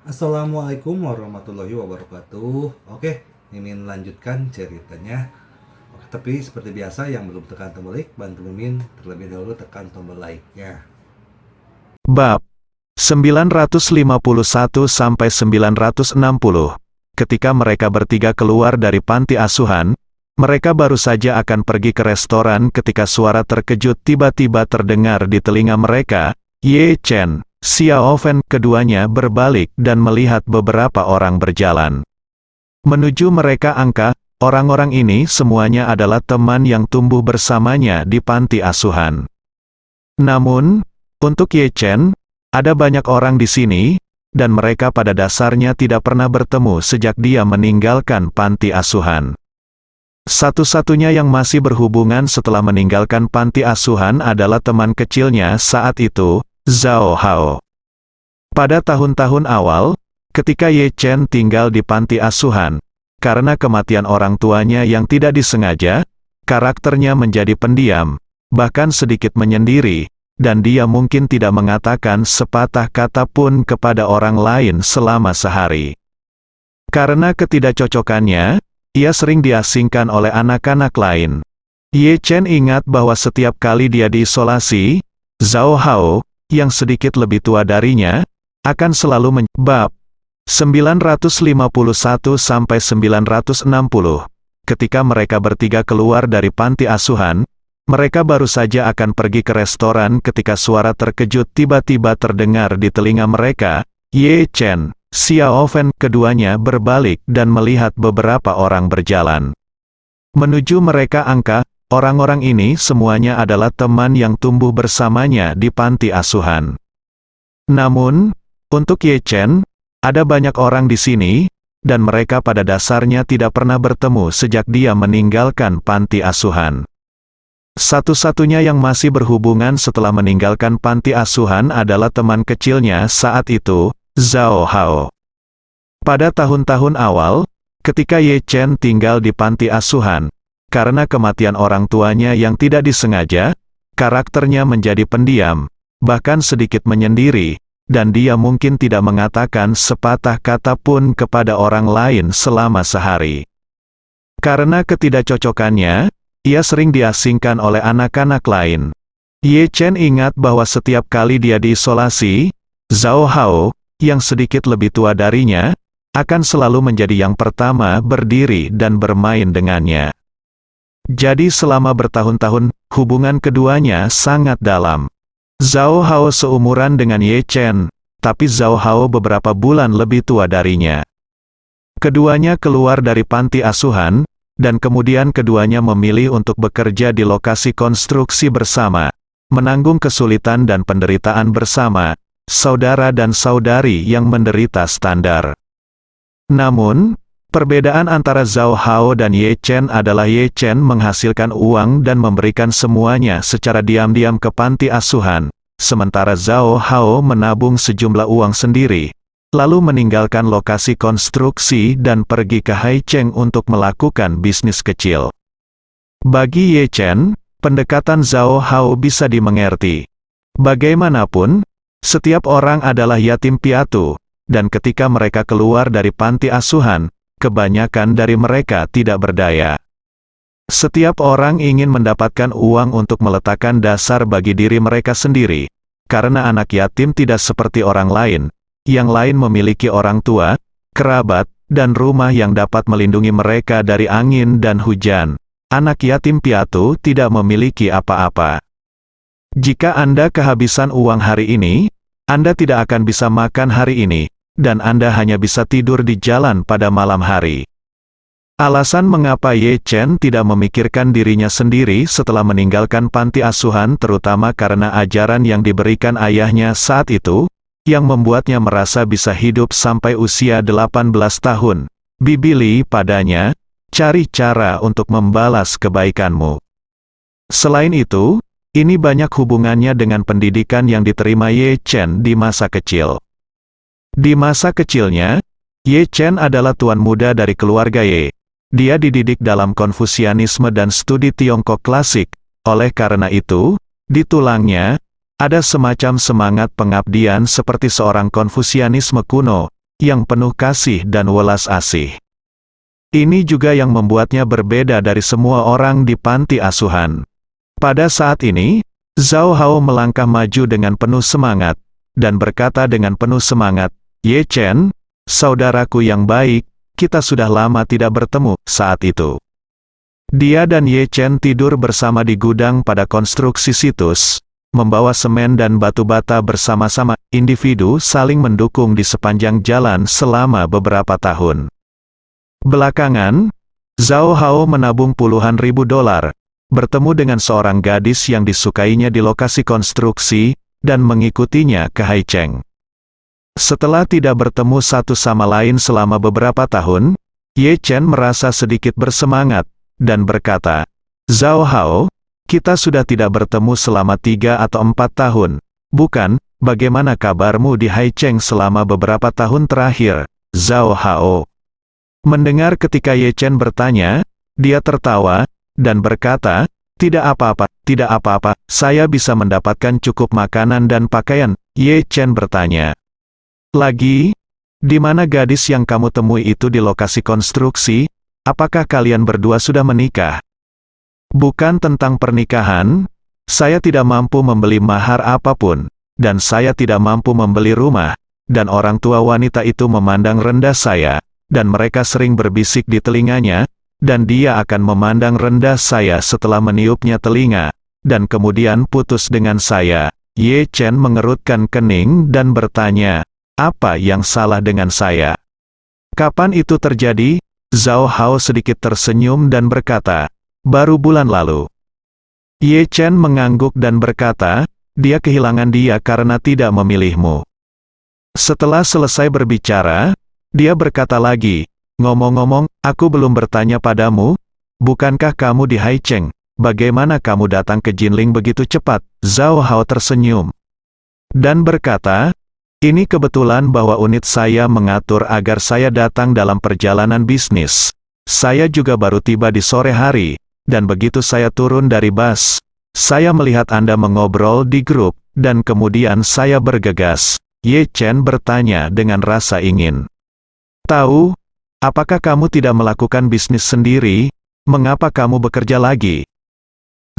Assalamualaikum warahmatullahi wabarakatuh. Oke, Mimin lanjutkan ceritanya. Oke, tapi seperti biasa yang belum tekan tombol like, bantu Mimin terlebih dahulu tekan tombol like-nya. Bab 951-960. Ketika mereka bertiga keluar dari panti asuhan, mereka baru saja akan pergi ke restoran ketika suara terkejut tiba-tiba terdengar di telinga mereka. Ye Chen, Xiao Fen, keduanya berbalik dan melihat beberapa orang berjalan menuju mereka. Orang-orang ini semuanya adalah teman yang tumbuh bersamanya di panti asuhan. Namun, untuk Ye Chen, ada banyak orang di sini, dan mereka pada dasarnya tidak pernah bertemu sejak dia meninggalkan panti asuhan. Satu-satunya yang masih berhubungan setelah meninggalkan panti asuhan adalah teman kecilnya saat itu, Zhao Hao. Pada tahun-tahun awal, ketika Ye Chen tinggal di panti asuhan, karena kematian orang tuanya yang tidak disengaja, karakternya menjadi pendiam, bahkan sedikit menyendiri, dan dia mungkin tidak mengatakan sepatah kata pun kepada orang lain selama sehari. Karena ketidakcocokannya, ia sering diasingkan oleh anak-anak lain. Ye Chen ingat bahwa setiap kali dia diisolasi, Zhao Hao, yang sedikit lebih tua darinya, akan selalu Bab 951-960. Ketika mereka bertiga keluar dari panti asuhan, mereka baru saja akan pergi ke restoran ketika suara terkejut tiba-tiba terdengar di telinga mereka. Ye Chen, Xiao Fen, keduanya berbalik dan melihat beberapa orang berjalan menuju mereka. Orang-orang ini semuanya adalah teman yang tumbuh bersamanya di panti asuhan. Namun, untuk Ye Chen, ada banyak orang di sini, dan mereka pada dasarnya tidak pernah bertemu sejak dia meninggalkan panti asuhan. Satu-satunya yang masih berhubungan setelah meninggalkan panti asuhan adalah teman kecilnya saat itu, Zhao Hao. Pada tahun-tahun awal, ketika Ye Chen tinggal di panti asuhan, karena kematian orang tuanya yang tidak disengaja, karakternya menjadi pendiam, bahkan sedikit menyendiri, dan dia mungkin tidak mengatakan sepatah kata pun kepada orang lain selama sehari. Karena ketidakcocokannya, ia sering diasingkan oleh anak-anak lain. Ye Chen ingat bahwa setiap kali dia diisolasi, Zhao Hao, yang sedikit lebih tua darinya, akan selalu menjadi yang pertama berdiri dan bermain dengannya. Jadi selama bertahun-tahun, hubungan keduanya sangat dalam. Zhao Hao seumuran dengan Ye Chen, tapi Zhao Hao beberapa bulan lebih tua darinya. Keduanya keluar dari panti asuhan, dan kemudian keduanya memilih untuk bekerja di lokasi konstruksi bersama, menanggung kesulitan dan penderitaan bersama, saudara dan saudari yang menderita standar. Namun, perbedaan antara Zhao Hao dan Ye Chen adalah Ye Chen menghasilkan uang dan memberikan semuanya secara diam-diam ke panti asuhan, sementara Zhao Hao menabung sejumlah uang sendiri, lalu meninggalkan lokasi konstruksi dan pergi ke Haicheng untuk melakukan bisnis kecil. Bagi Ye Chen, pendekatan Zhao Hao bisa dimengerti. Bagaimanapun, setiap orang adalah yatim piatu, dan ketika mereka keluar dari panti asuhan, kebanyakan dari mereka tidak berdaya. Setiap orang ingin mendapatkan uang untuk meletakkan dasar bagi diri mereka sendiri, karena anak yatim tidak seperti orang lain. Yang lain memiliki orang tua, kerabat, dan rumah yang dapat melindungi mereka dari angin dan hujan. Anak yatim piatu tidak memiliki apa-apa. Jika Anda kehabisan uang hari ini, Anda tidak akan bisa makan hari ini, dan Anda hanya bisa tidur di jalan pada malam hari. Alasan mengapa Ye Chen tidak memikirkan dirinya sendiri setelah meninggalkan panti asuhan terutama karena ajaran yang diberikan ayahnya saat itu, yang membuatnya merasa bisa hidup sampai usia 18 tahun. Bibi Li padanya, cari cara untuk membalas kebaikanmu. Selain itu, ini banyak hubungannya dengan pendidikan yang diterima Ye Chen di masa kecil. Di masa kecilnya, Ye Chen adalah tuan muda dari keluarga Ye. Dia dididik dalam Konfusianisme dan studi Tiongkok klasik. Oleh karena itu, di tulangnya, ada semacam semangat pengabdian seperti seorang Konfusianisme kuno, yang penuh kasih dan welas asih. Ini juga yang membuatnya berbeda dari semua orang di panti asuhan. Pada saat ini, Zhao Hao melangkah maju dengan penuh semangat, dan berkata dengan penuh semangat, "Ye Chen, saudaraku yang baik, kita sudah lama tidak bertemu." Saat itu, dia dan Ye Chen tidur bersama di gudang pada konstruksi situs, membawa semen dan batu bata bersama-sama. Individu saling mendukung di sepanjang jalan selama beberapa tahun. Belakangan, Zhao Hao menabung puluhan ribu dolar, bertemu dengan seorang gadis yang disukainya di lokasi konstruksi, dan mengikutinya ke Haicheng. Setelah tidak bertemu satu sama lain selama beberapa tahun, Ye Chen merasa sedikit bersemangat, dan berkata, "Zhao Hao, kita sudah tidak bertemu selama 3 atau 4 tahun, bukan? Bagaimana kabarmu di Haicheng selama beberapa tahun terakhir, Zhao Hao?" Mendengar ketika Ye Chen bertanya, dia tertawa, dan berkata, tidak apa-apa, saya bisa mendapatkan cukup makanan dan pakaian." Ye Chen bertanya lagi, "Di mana gadis yang kamu temui itu di lokasi konstruksi? Apakah kalian berdua sudah menikah?" "Bukan tentang pernikahan, saya tidak mampu membeli mahar apapun, dan saya tidak mampu membeli rumah, dan orang tua wanita itu memandang rendah saya, dan mereka sering berbisik di telinganya, dan dia akan memandang rendah saya setelah meniupnya telinga, dan kemudian putus dengan saya." Ye Chen mengerutkan kening dan bertanya, "Apa yang salah dengan saya? Kapan itu terjadi?" Zhao Hao sedikit tersenyum dan berkata, "Baru bulan lalu." Ye Chen mengangguk dan berkata, "Dia kehilangan dia karena tidak memilihmu." Setelah selesai berbicara, dia berkata lagi, "Ngomong-ngomong, aku belum bertanya padamu, bukankah kamu di Haicheng? Bagaimana kamu datang ke Jinling begitu cepat?" Zhao Hao tersenyum dan berkata, "Ini kebetulan bahwa unit saya mengatur agar saya datang dalam perjalanan bisnis. Saya juga baru tiba di sore hari, dan begitu saya turun dari bus, saya melihat Anda mengobrol di grup, dan kemudian saya bergegas." Ye Chen bertanya dengan rasa ingin tahu, "Apakah kamu tidak melakukan bisnis sendiri? Mengapa kamu bekerja lagi?"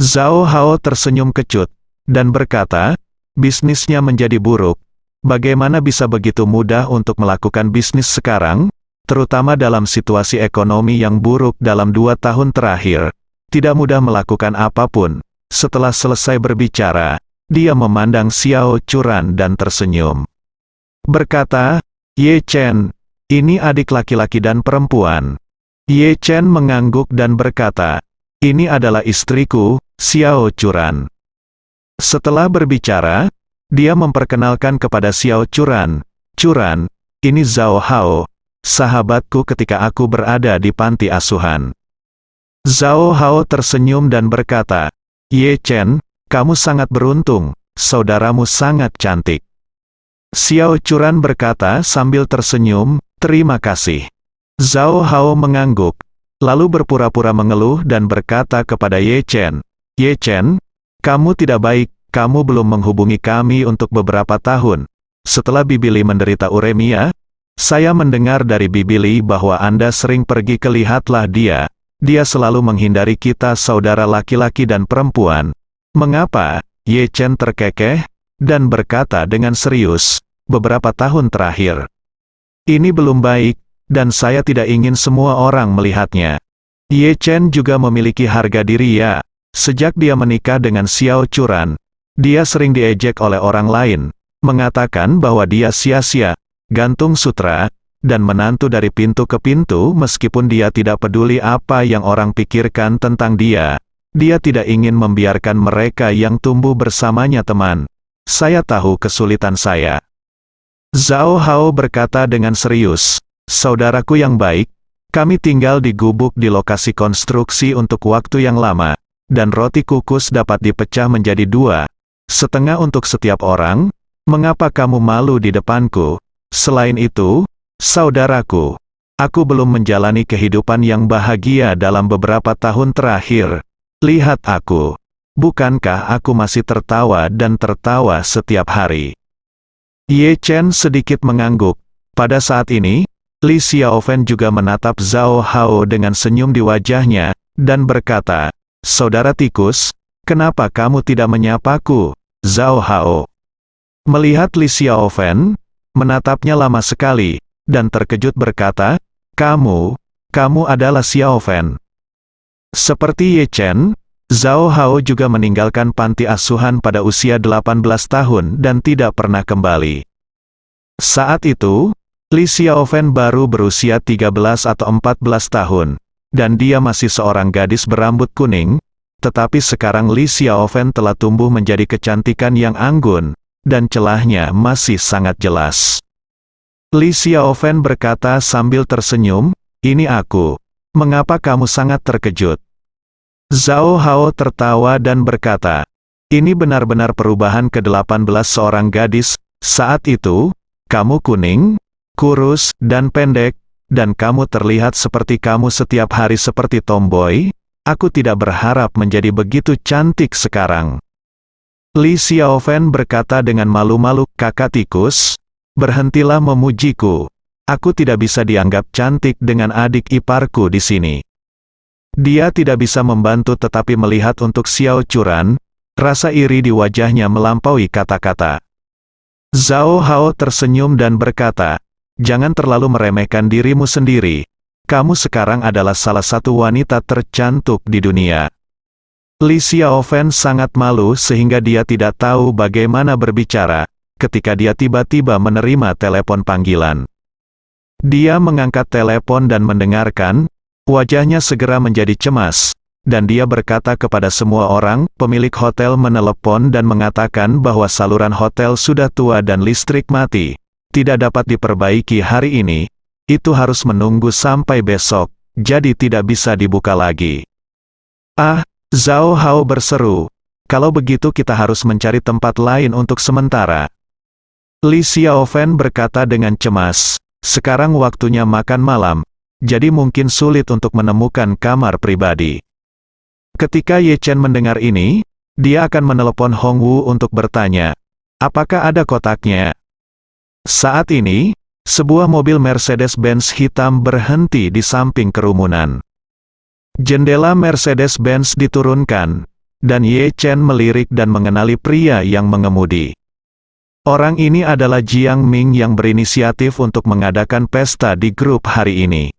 Zhao Hao tersenyum kecut, dan berkata, "Bisnisnya menjadi buruk. Bagaimana bisa begitu mudah untuk melakukan bisnis sekarang, terutama dalam situasi ekonomi yang buruk dalam 2 tahun terakhir? Tidak mudah melakukan apapun." Setelah selesai berbicara, dia memandang Xiao Churan dan tersenyum. Berkata, "Ye Chen, ini adik laki-laki dan perempuan." Ye Chen mengangguk dan berkata, "Ini adalah istriku, Xiao Churan." Setelah berbicara, dia memperkenalkan kepada Xiao Churan, "Churan, ini Zhao Hao, sahabatku ketika aku berada di panti asuhan." Zhao Hao tersenyum dan berkata, "Ye Chen, kamu sangat beruntung, saudaramu sangat cantik." Xiao Churan berkata sambil tersenyum, "Terima kasih." Zhao Hao mengangguk, lalu berpura-pura mengeluh dan berkata kepada Ye Chen, "Ye Chen, kamu tidak baik, kamu belum menghubungi kami untuk beberapa tahun. Setelah Bibili menderita uremia, saya mendengar dari Bibili bahwa Anda sering pergi ke lihatlah dia. Dia selalu menghindari kita saudara laki-laki dan perempuan. Mengapa?" Ye Chen terkekeh, dan berkata dengan serius, "Beberapa tahun terakhir ini belum baik, dan saya tidak ingin semua orang melihatnya." Ye Chen juga memiliki harga diri ya. Sejak dia menikah dengan Xiao Churan, dia sering diejek oleh orang lain, mengatakan bahwa dia sia-sia, gantung sutra, dan menantu dari pintu ke pintu meskipun dia tidak peduli apa yang orang pikirkan tentang dia. Dia tidak ingin membiarkan mereka yang tumbuh bersamanya teman. Saya tahu kesulitan saya." Zhao Hao berkata dengan serius, "Saudaraku yang baik, kami tinggal di gubuk di lokasi konstruksi untuk waktu yang lama, dan roti kukus dapat dipecah menjadi 2,5 untuk setiap orang. Mengapa kamu malu di depanku? Selain itu, saudaraku, aku belum menjalani kehidupan yang bahagia dalam beberapa tahun terakhir. Lihat aku. Bukankah aku masih tertawa dan tertawa setiap hari?" Ye Chen sedikit mengangguk, Pada saat ini, Li Xiaofen juga menatap Zhao Hao dengan senyum di wajahnya, dan berkata, "Saudara tikus, kenapa kamu tidak menyapaku, Zhao Hao?" Melihat Li Xiaofen, menatapnya lama sekali, dan terkejut berkata, kamu adalah Xiaofen." Seperti Ye Chen, Zhao Hao juga meninggalkan panti asuhan pada usia 18 tahun dan tidak pernah kembali. Saat itu, Li Xiaofen baru berusia 13 atau 14 tahun, dan dia masih seorang gadis berambut kuning, tetapi sekarang Li Xiaofen telah tumbuh menjadi kecantikan yang anggun, dan celahnya masih sangat jelas. Li Xiaofen berkata sambil tersenyum, "Ini aku. Mengapa kamu sangat terkejut?" Zhao Hao tertawa dan berkata, "Ini benar-benar perubahan ke-18 seorang gadis. Saat itu, kamu kuning, kurus, dan pendek, dan kamu terlihat seperti kamu setiap hari seperti tomboy. Aku tidak berharap menjadi begitu cantik sekarang." Li Xiaofen berkata dengan malu-malu, "Kakak tikus, berhentilah memujiku. Aku tidak bisa dianggap cantik dengan adik iparku di sini." Dia tidak bisa membantu tetapi melihat untuk Xiao Churan, rasa iri di wajahnya melampaui kata-kata. Zhao Hao tersenyum dan berkata, "Jangan terlalu meremehkan dirimu sendiri. Kamu sekarang adalah salah satu wanita tercantik di dunia." Li Xiaofen sangat malu sehingga dia tidak tahu bagaimana berbicara, ketika dia tiba-tiba menerima telepon panggilan. Dia mengangkat telepon dan mendengarkan, wajahnya segera menjadi cemas, dan dia berkata kepada semua orang, pemilik hotel menelepon dan mengatakan bahwa saluran hotel sudah tua dan listrik mati. Tidak dapat diperbaiki hari ini, itu harus menunggu sampai besok, jadi tidak bisa dibuka lagi. "Ah," Zhao Hao berseru, "kalau begitu kita harus mencari tempat lain untuk sementara." Li Xiaofen berkata dengan cemas, "Sekarang waktunya makan malam, jadi mungkin sulit untuk menemukan kamar pribadi." Ketika Ye Chen mendengar ini, dia akan menelepon Hong Wu untuk bertanya, "Apakah ada kotaknya?" Saat ini, sebuah mobil Mercedes-Benz hitam berhenti di samping kerumunan. Jendela Mercedes-Benz diturunkan, dan Ye Chen melirik dan mengenali pria yang mengemudi. Orang ini adalah Jiang Ming yang berinisiatif untuk mengadakan pesta di grup hari ini.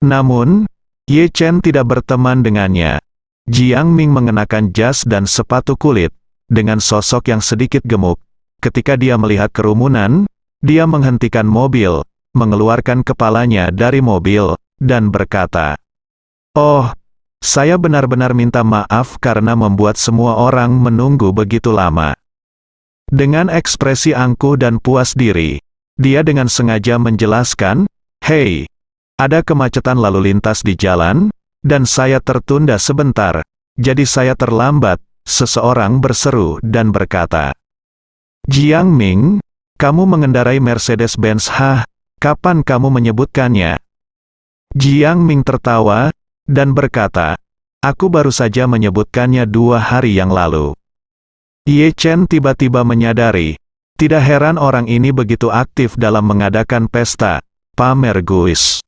Namun, Ye Chen tidak berteman dengannya. Jiang Ming mengenakan jas dan sepatu kulit, dengan sosok yang sedikit gemuk. Ketika dia melihat kerumunan, dia menghentikan mobil, mengeluarkan kepalanya dari mobil, dan berkata, "Oh, saya benar-benar minta maaf karena membuat semua orang menunggu begitu lama." Dengan ekspresi angkuh dan puas diri, dia dengan sengaja menjelaskan, "Hei, ada kemacetan lalu lintas di jalan, dan saya tertunda sebentar, jadi saya terlambat." Seseorang berseru dan berkata, "Jiang Ming, kamu mengendarai Mercedes-Benz, hah? Kapan kamu menyebutkannya?" Jiang Ming tertawa, dan berkata, "Aku baru saja menyebutkannya 2 hari yang lalu." Ye Chen tiba-tiba menyadari, tidak heran orang ini begitu aktif dalam mengadakan pesta, pamer guis.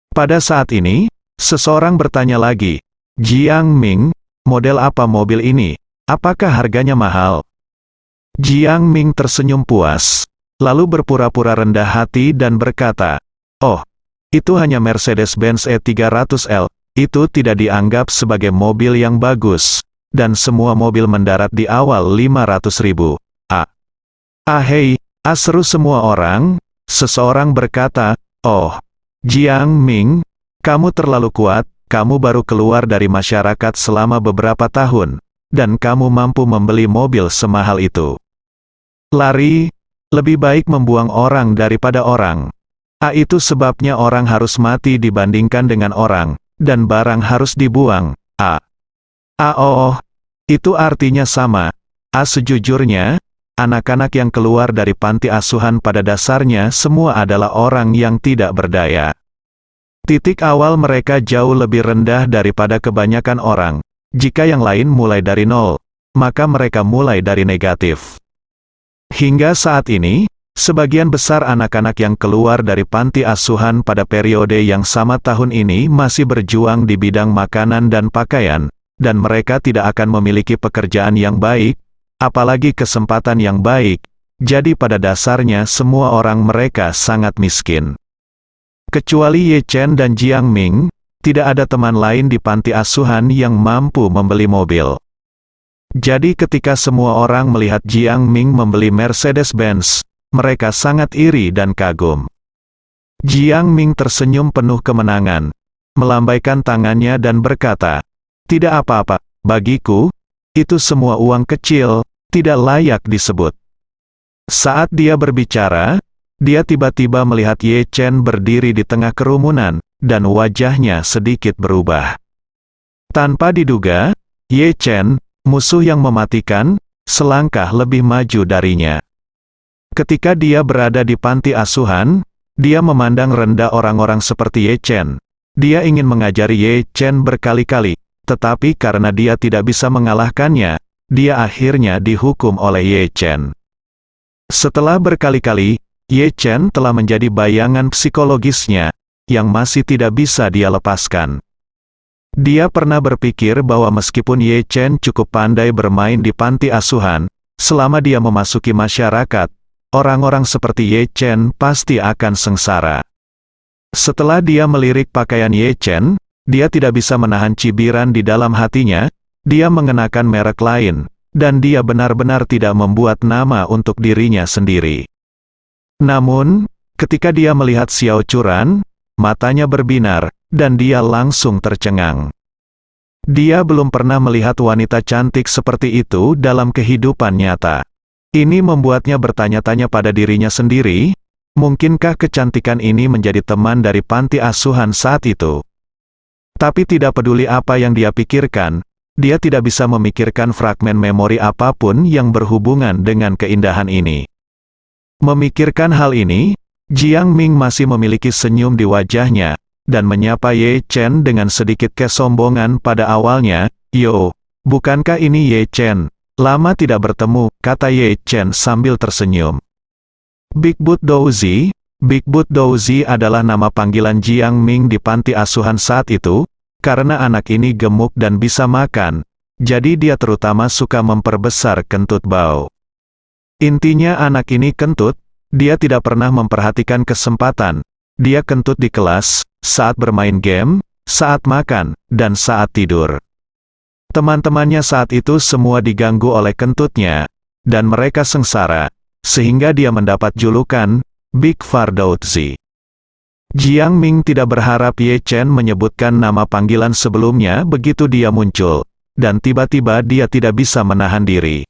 Pada saat ini, seseorang bertanya lagi, "Jiang Ming, model apa mobil ini? Apakah harganya mahal?" Jiang Ming tersenyum puas, lalu berpura-pura rendah hati dan berkata, "Oh, itu hanya Mercedes-Benz E300L, itu tidak dianggap sebagai mobil yang bagus, dan semua mobil mendarat di awal 500.000. Hei, seru semua orang." Seseorang berkata, "Oh, Jiang Ming, kamu terlalu kuat, kamu baru keluar dari masyarakat selama beberapa tahun, dan kamu mampu membeli mobil semahal itu. Lari, lebih baik membuang orang daripada orang. Itu sebabnya orang harus mati dibandingkan dengan orang, dan barang harus dibuang. Oh, itu artinya sama. Sejujurnya, anak-anak yang keluar dari panti asuhan pada dasarnya semua adalah orang yang tidak berdaya. Titik awal mereka jauh lebih rendah daripada kebanyakan orang. Jika yang lain mulai dari nol, maka mereka mulai dari negatif. Hingga saat ini, Sebagian besar anak-anak yang keluar dari panti asuhan pada periode yang sama tahun ini masih berjuang di bidang makanan dan pakaian, dan mereka tidak akan memiliki pekerjaan yang baik, apalagi kesempatan yang baik. Jadi pada dasarnya semua orang mereka sangat miskin. Kecuali Ye Chen dan Jiang Ming, tidak ada teman lain di panti asuhan yang mampu membeli mobil. Jadi ketika semua orang melihat Jiang Ming membeli Mercedes-Benz, mereka sangat iri dan kagum. Jiang Ming tersenyum penuh kemenangan, melambaikan tangannya dan berkata, "Tidak apa-apa, bagiku, itu semua uang kecil, tidak layak disebut." Saat dia berbicara, dia tiba-tiba melihat Ye Chen berdiri di tengah kerumunan, dan wajahnya sedikit berubah. Tanpa diduga, Ye Chen, musuh yang mematikan, selangkah lebih maju darinya. Ketika dia berada di panti asuhan, dia memandang rendah orang-orang seperti Ye Chen. Dia ingin mengajari Ye Chen berkali-kali, tetapi karena dia tidak bisa mengalahkannya, dia akhirnya dihukum oleh Ye Chen. Setelah berkali-kali, Ye Chen telah menjadi bayangan psikologisnya, yang masih tidak bisa dia lepaskan. Dia pernah berpikir bahwa meskipun Ye Chen cukup pandai bermain di panti asuhan, selama dia memasuki masyarakat, orang-orang seperti Ye Chen pasti akan sengsara. Setelah dia melirik pakaian Ye Chen, dia tidak bisa menahan cibiran di dalam hatinya. Dia mengenakan merek lain, dan dia benar-benar tidak membuat nama untuk dirinya sendiri. Namun, ketika dia melihat Xiao Churan, matanya berbinar, dan dia langsung tercengang. Dia belum pernah melihat wanita cantik seperti itu dalam kehidupan nyata. Ini membuatnya bertanya-tanya pada dirinya sendiri, mungkinkah kecantikan ini menjadi teman dari panti asuhan saat itu? Tapi tidak peduli apa yang dia pikirkan, dia tidak bisa memikirkan fragmen memori apapun yang berhubungan dengan keindahan ini. Memikirkan hal ini, Jiang Ming masih memiliki senyum di wajahnya, dan menyapa Ye Chen dengan sedikit kesombongan pada awalnya. "Yo, bukankah ini Ye Chen? Lama tidak bertemu," kata Ye Chen sambil tersenyum. Big Boot Douzi. Big Boot Douzi adalah nama panggilan Jiang Ming di panti asuhan saat itu, karena anak ini gemuk dan bisa makan, jadi dia terutama suka memperbesar kentut Bao. Intinya anak ini kentut, dia tidak pernah memperhatikan kesempatan, dia kentut di kelas, saat bermain game, saat makan, dan saat tidur. Teman-temannya saat itu semua diganggu oleh kentutnya, dan mereka sengsara, sehingga dia mendapat julukan, Big Fardouzi. Jiang Ming tidak berharap Ye Chen menyebutkan nama panggilan sebelumnya begitu dia muncul, dan tiba-tiba dia tidak bisa menahan diri.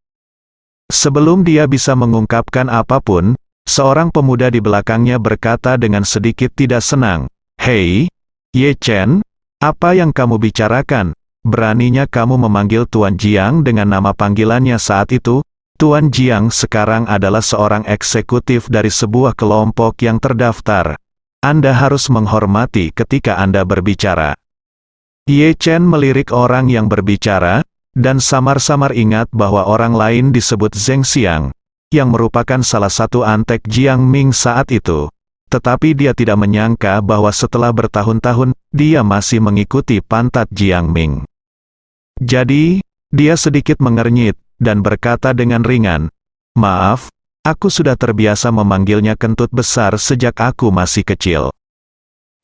Sebelum dia bisa mengungkapkan apapun, seorang pemuda di belakangnya berkata dengan sedikit tidak senang, "Hei, Ye Chen, apa yang kamu bicarakan? Beraninya kamu memanggil Tuan Jiang dengan nama panggilannya saat itu?" Tuan Jiang sekarang adalah seorang eksekutif dari sebuah kelompok yang terdaftar. Anda harus menghormati ketika Anda berbicara. Ye Chen melirik orang yang berbicara, dan samar-samar ingat bahwa orang lain disebut Zheng Xiang, yang merupakan salah satu antek Jiang Ming saat itu. Tetapi dia tidak menyangka bahwa setelah bertahun-tahun, dia masih mengikuti pantat Jiang Ming. Jadi, dia sedikit mengernyit, dan berkata dengan ringan, "Maaf, aku sudah terbiasa memanggilnya kentut besar sejak aku masih kecil."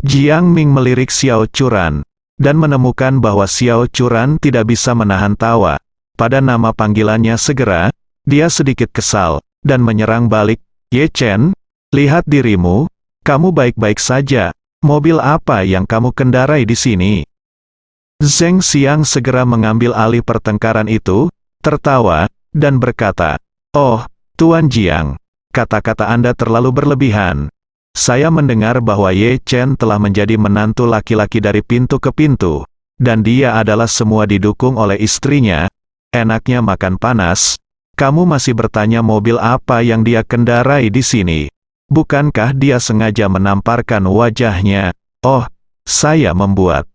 Jiang Ming melirik Xiao Churan, dan menemukan bahwa Xiao Churan tidak bisa menahan tawa. Pada nama panggilannya segera, dia sedikit kesal, dan menyerang balik, "Ye Chen, lihat dirimu, kamu baik-baik saja, mobil apa yang kamu kendarai di sini?" Zheng Xiang segera mengambil alih pertengkaran itu, tertawa, dan berkata, "Oh, Tuan Jiang, kata-kata Anda terlalu berlebihan. Saya mendengar bahwa Ye Chen telah menjadi menantu laki-laki dari pintu ke pintu, dan dia adalah semua didukung oleh istrinya. Enaknya makan panas. Kamu masih bertanya mobil apa yang dia kendarai di sini. Bukankah dia sengaja menamparkan wajahnya? Oh, saya membuat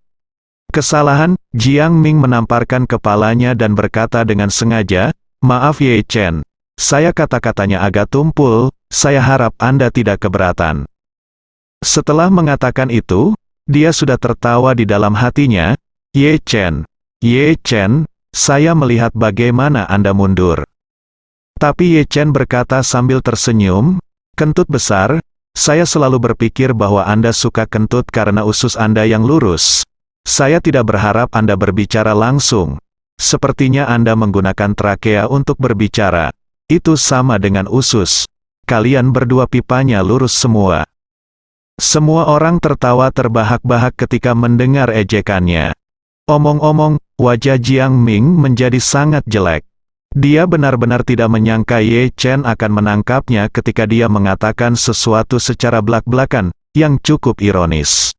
kesalahan." Jiang Ming menamparkan kepalanya dan berkata dengan sengaja, "Maaf Ye Chen, saya kata-katanya agak tumpul, saya harap Anda tidak keberatan. Setelah mengatakan itu, dia sudah tertawa di dalam hatinya. Ye Chen, saya melihat bagaimana Anda mundur. Tapi Ye Chen berkata sambil tersenyum, kentut besar, saya selalu berpikir bahwa Anda suka kentut karena usus Anda yang lurus. Saya tidak berharap Anda berbicara langsung. Sepertinya Anda menggunakan trakea untuk berbicara. Itu sama dengan usus. Kalian berdua pipanya lurus semua. Semua orang tertawa terbahak-bahak ketika mendengar ejekannya. Omong-omong, wajah Jiang Ming menjadi sangat jelek. Dia benar-benar tidak menyangka Ye Chen akan menangkapnya ketika dia mengatakan sesuatu secara belak-belakan, yang cukup ironis.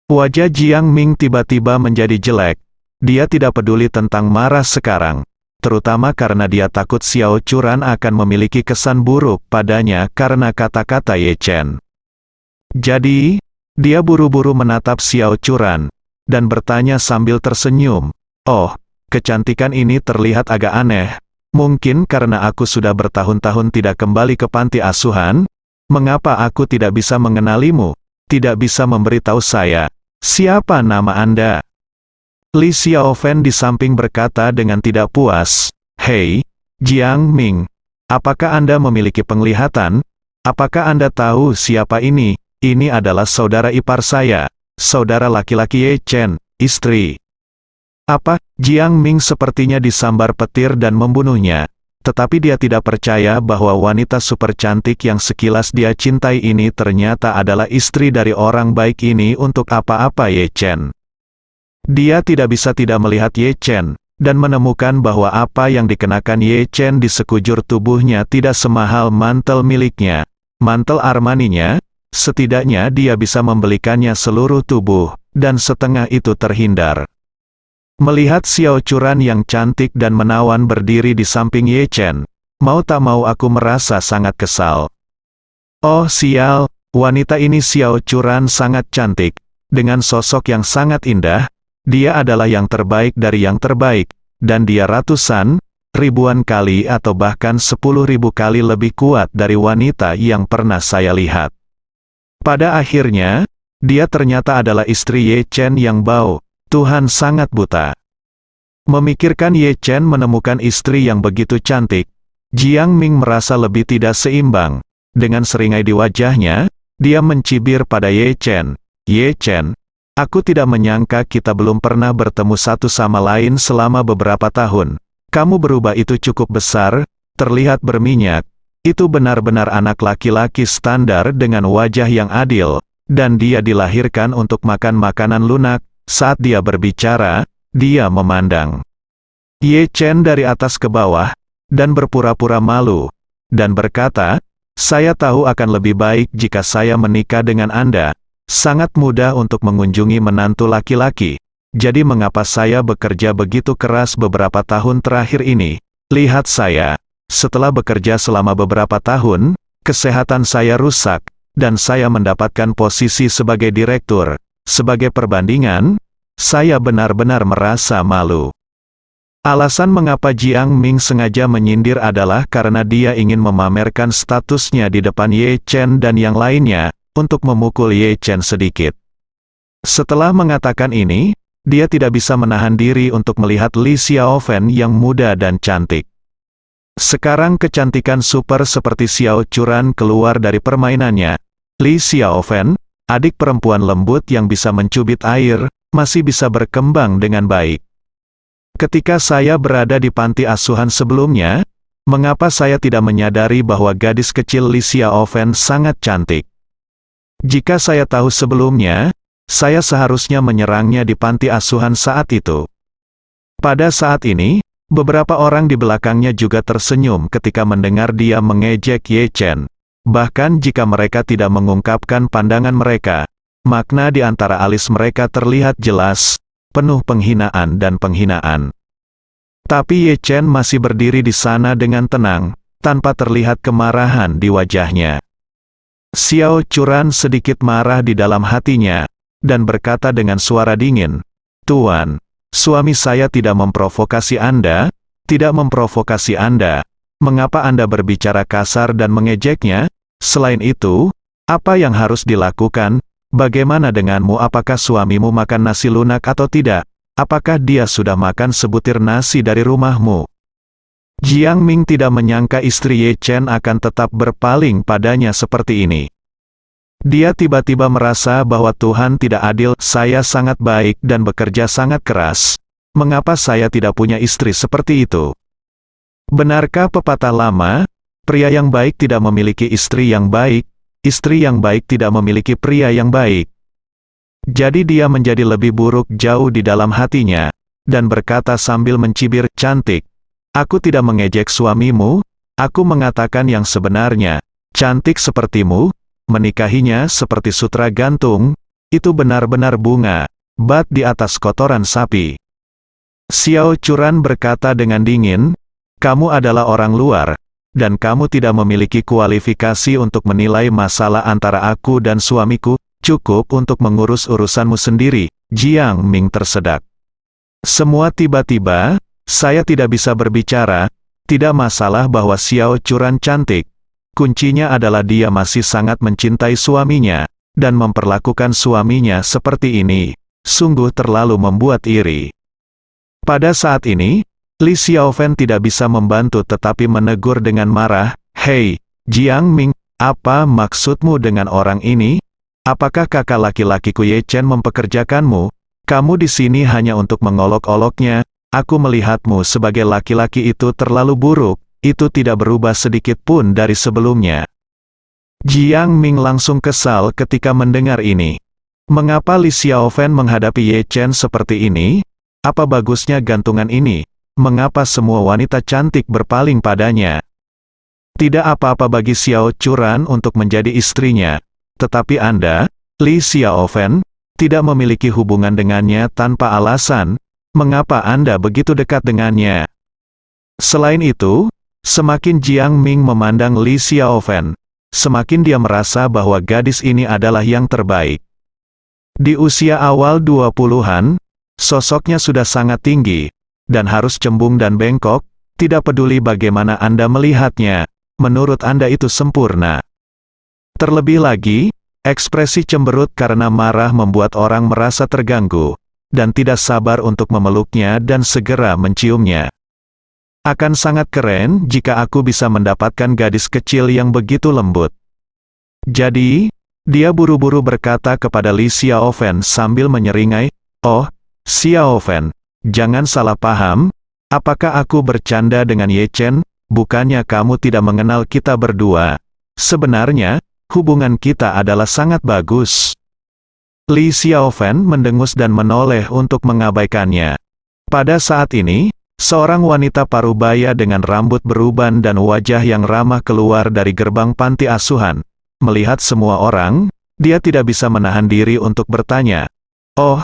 Wajah Jiang Ming tiba-tiba menjadi jelek. Dia tidak peduli tentang marah sekarang, terutama karena dia takut Xiao Churan akan memiliki kesan buruk padanya karena kata-kata Ye Chen. Jadi, dia buru-buru menatap Xiao Churan, dan bertanya sambil tersenyum, "Oh, kecantikan ini terlihat agak aneh. Mungkin karena aku sudah bertahun-tahun tidak kembali ke panti asuhan? Mengapa aku tidak bisa mengenalimu? Tidak bisa memberitahu saya, siapa nama Anda?" Li Xiaofen di samping berkata dengan tidak puas, "Hei, Jiang Ming, apakah Anda memiliki penglihatan? Apakah Anda tahu siapa ini? Ini adalah saudara ipar saya, saudara laki-laki Ye Chen, istri." Apa? Jiang Ming sepertinya disambar petir dan membunuhnya. Tetapi dia tidak percaya bahwa wanita super cantik yang sekilas dia cintai ini ternyata adalah istri dari orang baik ini untuk apa-apa Ye Chen. Dia tidak bisa tidak melihat Ye Chen, dan menemukan bahwa apa yang dikenakan Ye Chen di sekujur tubuhnya tidak semahal mantel miliknya. Mantel Armaninya, setidaknya dia bisa membelikannya seluruh tubuh, dan setengah itu terhindar. Melihat Xiao Churan yang cantik dan menawan berdiri di samping Ye Chen, mau tak mau aku merasa sangat kesal. Oh sial, wanita ini Xiao Churan sangat cantik, dengan sosok yang sangat indah. Dia adalah yang terbaik dari yang terbaik, dan dia ratusan, ribuan kali atau bahkan 10.000 kali lebih kuat dari wanita yang pernah saya lihat. Pada akhirnya, dia ternyata adalah istri Ye Chen yang bau. Tuhan sangat buta. Memikirkan Ye Chen menemukan istri yang begitu cantik, Jiang Ming merasa lebih tidak seimbang. Dengan seringai di wajahnya, dia mencibir pada Ye Chen. "Ye Chen, aku tidak menyangka kita belum pernah bertemu satu sama lain selama beberapa tahun. Kamu berubah itu cukup besar, terlihat berminyak. Itu benar-benar anak laki-laki standar dengan wajah yang adil, dan dia dilahirkan untuk makan makanan lunak." Saat dia berbicara, dia memandang Ye Chen dari atas ke bawah, dan berpura-pura malu, dan berkata, "Saya tahu akan lebih baik jika saya menikah dengan Anda. Sangat mudah untuk mengunjungi menantu laki-laki. Jadi mengapa saya bekerja begitu keras beberapa tahun terakhir ini? Lihat saya. Setelah bekerja selama beberapa tahun, kesehatan saya rusak, dan saya mendapatkan posisi sebagai direktur. Sebagai perbandingan, saya benar-benar merasa malu." Alasan mengapa Jiang Ming sengaja menyindir adalah karena dia ingin memamerkan statusnya di depan Ye Chen dan yang lainnya, untuk memukul Ye Chen sedikit. Setelah mengatakan ini, dia tidak bisa menahan diri untuk melihat Li Xiaofen yang muda dan cantik. Sekarang kecantikan super seperti Xiao Churan keluar dari permainannya. Li Xiaofen, adik perempuan lembut yang bisa mencubit air, masih bisa berkembang dengan baik. Ketika saya berada di panti asuhan sebelumnya, mengapa saya tidak menyadari bahwa gadis kecil Li Xiaofen sangat cantik? Jika saya tahu sebelumnya, saya seharusnya menyerangnya di panti asuhan saat itu. Pada saat ini, beberapa orang di belakangnya juga tersenyum ketika mendengar dia mengejek Ye Chen. Bahkan jika mereka tidak mengungkapkan pandangan mereka, makna di antara alis mereka terlihat jelas, penuh penghinaan dan penghinaan. Tapi Ye Chen masih berdiri di sana dengan tenang, tanpa terlihat kemarahan di wajahnya. Xiao Churan sedikit marah di dalam hatinya, dan berkata dengan suara dingin, "Tuan, suami saya tidak memprovokasi Anda, tidak memprovokasi Anda. mengapa Anda berbicara kasar dan mengejeknya? Selain itu, apa yang harus dilakukan? Bagaimana denganmu? Apakah suamimu makan nasi lunak atau tidak? Apakah dia sudah makan sebutir nasi dari rumahmu?" Jiang Ming tidak menyangka istri Ye Chen akan tetap berpaling padanya seperti ini. Dia tiba-tiba merasa bahwa Tuhan tidak adil. "Saya sangat baik dan bekerja sangat keras. Mengapa saya tidak punya istri seperti itu?" Benarkah pepatah lama, pria yang baik tidak memiliki istri yang baik, istri yang baik tidak memiliki pria yang baik? Jadi dia menjadi lebih buruk jauh di dalam hatinya, dan berkata sambil mencibir, "Cantik. Aku tidak mengejek suamimu, aku mengatakan yang sebenarnya. Cantik sepertimu, menikahinya seperti sutra gantung, itu benar-benar bunga, bat di atas kotoran sapi." Xiao Churan berkata dengan dingin, "Kamu adalah orang luar, dan kamu tidak memiliki kualifikasi untuk menilai masalah antara aku dan suamiku, cukup untuk mengurus urusanmu sendiri." Jiang Ming tersedak. Semua tiba-tiba, saya tidak bisa berbicara, tidak masalah bahwa Xiao Churan cantik. Kuncinya adalah dia masih sangat mencintai suaminya, dan memperlakukan suaminya seperti ini. Sungguh terlalu membuat iri. Pada saat ini, Li Xiaofen tidak bisa membantu tetapi menegur dengan marah, "Hei, Jiang Ming, apa maksudmu dengan orang ini? Apakah kakak laki-lakiku Ye Chen mempekerjakanmu? Kamu di sini hanya untuk mengolok-oloknya. Aku melihatmu sebagai laki-laki itu terlalu buruk, itu tidak berubah sedikit pun dari sebelumnya." Jiang Ming langsung kesal ketika mendengar ini. Mengapa Li Xiaofen menghadapi Ye Chen seperti ini? Apa bagusnya gantungan ini? Mengapa semua wanita cantik berpaling padanya? Tidak apa-apa bagi Xiao Churan untuk menjadi istrinya. Tetapi Anda, Li Xiaofen, tidak memiliki hubungan dengannya tanpa alasan. Mengapa Anda begitu dekat dengannya? Selain itu, semakin Jiang Ming memandang Li Xiaofen, semakin dia merasa bahwa gadis ini adalah yang terbaik. Di usia awal 20-an, sosoknya sudah sangat tinggi, dan harus cembung dan bengkok, tidak peduli bagaimana Anda melihatnya, menurut Anda itu sempurna. Terlebih lagi, ekspresi cemberut karena marah membuat orang merasa terganggu, dan tidak sabar untuk memeluknya dan segera menciumnya. Akan sangat keren jika aku bisa mendapatkan gadis kecil yang begitu lembut. Jadi, dia buru-buru berkata kepada Li Xiaofen sambil menyeringai, "Oh, Xiaofen, jangan salah paham, apakah aku bercanda dengan Ye Chen? Bukannya kamu tidak mengenal kita berdua? Sebenarnya, hubungan kita adalah sangat bagus." Li Xiaofen mendengus dan menoleh untuk mengabaikannya. Pada saat ini, seorang wanita parubaya dengan rambut beruban dan wajah yang ramah keluar dari gerbang panti asuhan. Melihat semua orang, dia tidak bisa menahan diri untuk bertanya, "Oh,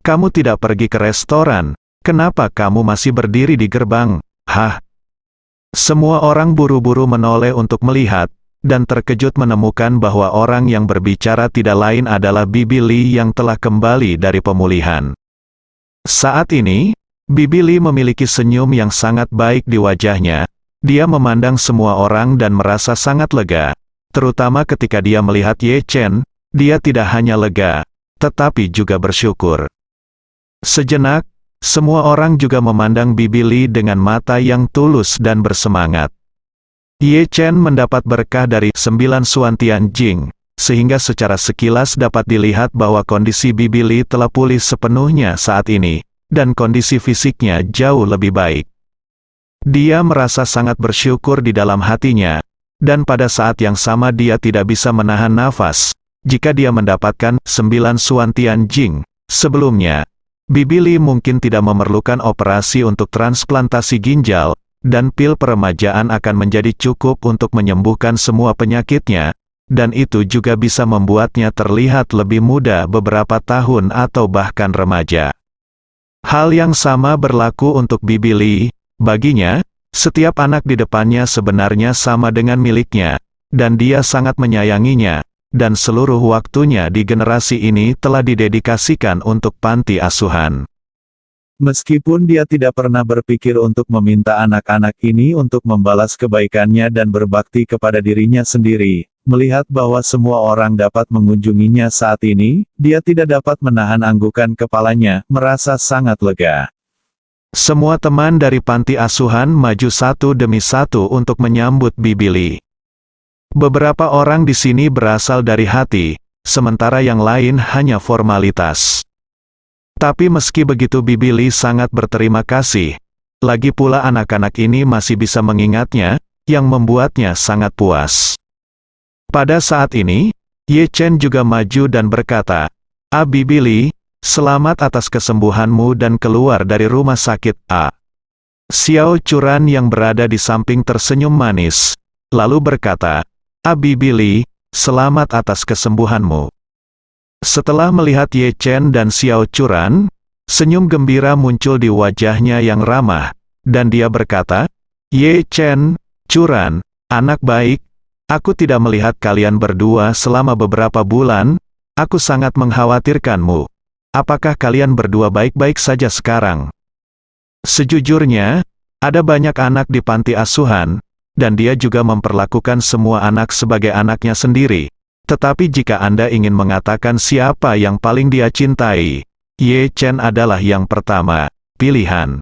kamu tidak pergi ke restoran? Kenapa kamu masih berdiri di gerbang?" "Hah?" Semua orang buru-buru menoleh untuk melihat, dan terkejut menemukan bahwa orang yang berbicara tidak lain adalah Bibi Li yang telah kembali dari pemulihan. Saat ini, Bibi Li memiliki senyum yang sangat baik di wajahnya. Dia memandang semua orang dan merasa sangat lega. Terutama ketika dia melihat Ye Chen, dia tidak hanya lega, tetapi juga bersyukur. Sejenak, semua orang juga memandang Bibi Li dengan mata yang tulus dan bersemangat. Ye Chen mendapat berkah dari 9 Suan Tianjing, sehingga secara sekilas dapat dilihat bahwa kondisi Bibi Li telah pulih sepenuhnya saat ini, dan kondisi fisiknya jauh lebih baik. Dia merasa sangat bersyukur di dalam hatinya, dan pada saat yang sama dia tidak bisa menahan nafas, jika dia mendapatkan 9 Suan Tianjing. Sebelumnya, Bibi Li mungkin tidak memerlukan operasi untuk transplantasi ginjal, dan pil peremajaan akan menjadi cukup untuk menyembuhkan semua penyakitnya, dan itu juga bisa membuatnya terlihat lebih muda beberapa tahun atau bahkan remaja. Hal yang sama berlaku untuk Bibi Li. Baginya, setiap anak di depannya sebenarnya sama dengan miliknya, dan dia sangat menyayanginya, dan seluruh waktunya di generasi ini telah didedikasikan untuk panti asuhan. Meskipun dia tidak pernah berpikir untuk meminta anak-anak ini untuk membalas kebaikannya dan berbakti kepada dirinya sendiri, melihat bahwa semua orang dapat mengunjunginya saat ini, dia tidak dapat menahan anggukan kepalanya, merasa sangat lega. Semua teman dari panti asuhan maju satu demi satu untuk menyambut Bibi Lee. Beberapa orang di sini berasal dari hati, sementara yang lain hanya formalitas. Tapi meski begitu Bibi Lee sangat berterima kasih. Lagi pula anak-anak ini masih bisa mengingatnya, yang membuatnya sangat puas. Pada saat ini, Ye Chen juga maju dan berkata, Bibi Lee, selamat atas kesembuhanmu dan keluar dari rumah sakit A. Xiao Churan yang berada di samping tersenyum manis, lalu berkata, Bibi Lee, selamat atas kesembuhanmu. Setelah melihat Ye Chen dan Xiao Churan, senyum gembira muncul di wajahnya yang ramah, dan dia berkata, Ye Chen, Churan, anak baik, aku tidak melihat kalian berdua selama beberapa bulan, aku sangat mengkhawatirkanmu. Apakah kalian berdua baik-baik saja sekarang? Sejujurnya, ada banyak anak di panti asuhan, dan dia juga memperlakukan semua anak sebagai anaknya sendiri. Tetapi jika Anda ingin mengatakan siapa yang paling dia cintai, Ye Chen adalah yang pertama pilihan.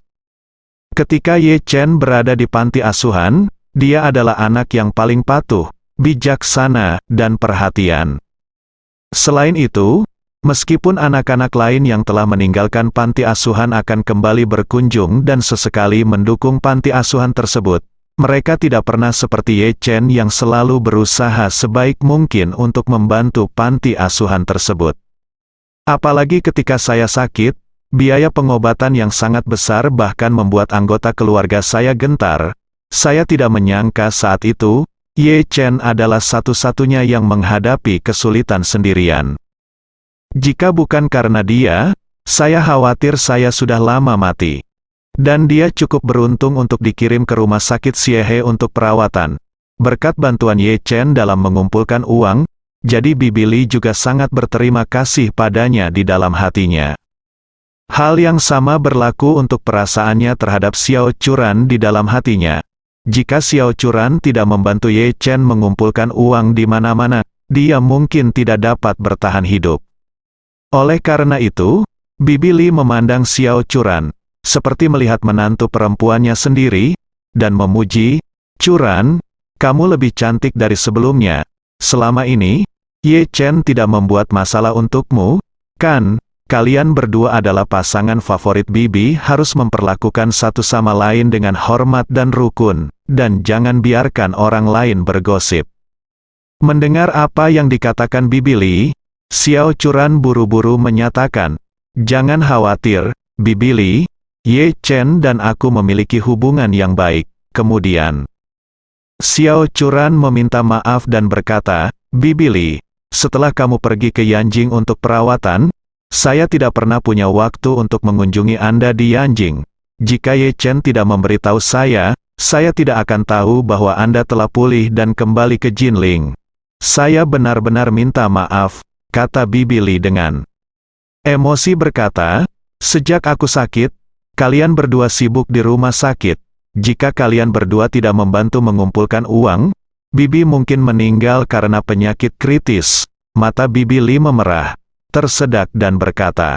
Ketika Ye Chen berada di panti asuhan, dia adalah anak yang paling patuh, bijaksana, dan perhatian. Selain itu, meskipun anak-anak lain yang telah meninggalkan panti asuhan akan kembali berkunjung dan sesekali mendukung panti asuhan tersebut, mereka tidak pernah seperti Ye Chen yang selalu berusaha sebaik mungkin untuk membantu panti asuhan tersebut. Apalagi ketika saya sakit, biaya pengobatan yang sangat besar bahkan membuat anggota keluarga saya gentar. Saya tidak menyangka saat itu, Ye Chen adalah satu-satunya yang menghadapi kesulitan sendirian. Jika bukan karena dia, saya khawatir saya sudah lama mati. Dan dia cukup beruntung untuk dikirim ke rumah sakit Xiehe untuk perawatan. Berkat bantuan Ye Chen dalam mengumpulkan uang, jadi Bibi Lee juga sangat berterima kasih padanya di dalam hatinya. Hal yang sama berlaku untuk perasaannya terhadap Xiao Churan di dalam hatinya. Jika Xiao Churan tidak membantu Ye Chen mengumpulkan uang di mana-mana, dia mungkin tidak dapat bertahan hidup. Oleh karena itu, Bibi Lee memandang Xiao Churan seperti melihat menantu perempuannya sendiri, dan memuji, Churan, kamu lebih cantik dari sebelumnya. Selama ini, Ye Chen tidak membuat masalah untukmu, kan? Kalian berdua adalah pasangan favorit Bibi, harus memperlakukan satu sama lain dengan hormat dan rukun, dan jangan biarkan orang lain bergosip. Mendengar apa yang dikatakan Bibi Lee, Xiao Churan buru-buru menyatakan, jangan khawatir, Bibi Lee, Ye Chen dan aku memiliki hubungan yang baik. Kemudian, Xiao Churan meminta maaf dan berkata, Bibi Lee, setelah kamu pergi ke Yanjing untuk perawatan, saya tidak pernah punya waktu untuk mengunjungi Anda di Yanjing. Jika Ye Chen tidak memberitahu saya tidak akan tahu bahwa Anda telah pulih dan kembali ke Jinling. Saya benar-benar minta maaf, kata Bibi Lee dengan emosi berkata, sejak aku sakit, kalian berdua sibuk di rumah sakit. Jika kalian berdua tidak membantu mengumpulkan uang, Bibi mungkin meninggal karena penyakit kritis. Mata Bibi Lee memerah, tersedak dan berkata,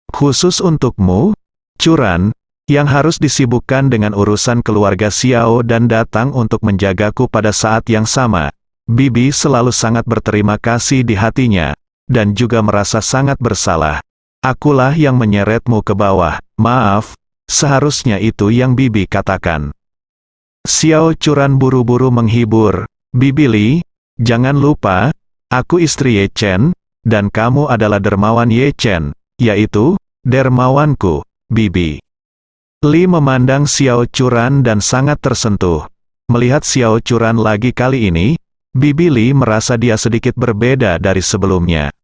khusus untukmu, Churan, yang harus disibukkan dengan urusan keluarga Xiao dan datang untuk menjagaku pada saat yang sama. Bibi selalu sangat berterima kasih di hatinya, dan juga merasa sangat bersalah. Akulah yang menyeretmu ke bawah, maaf, seharusnya itu yang Bibi katakan. Xiao Churan buru-buru menghibur, Bibi Lee, jangan lupa, aku istri Ye Chen, dan kamu adalah dermawan Ye Chen, yaitu, dermawanku, Bibi. Lee memandang Xiao Churan dan sangat tersentuh. Melihat Xiao Churan lagi kali ini, Bibi Lee merasa dia sedikit berbeda dari sebelumnya.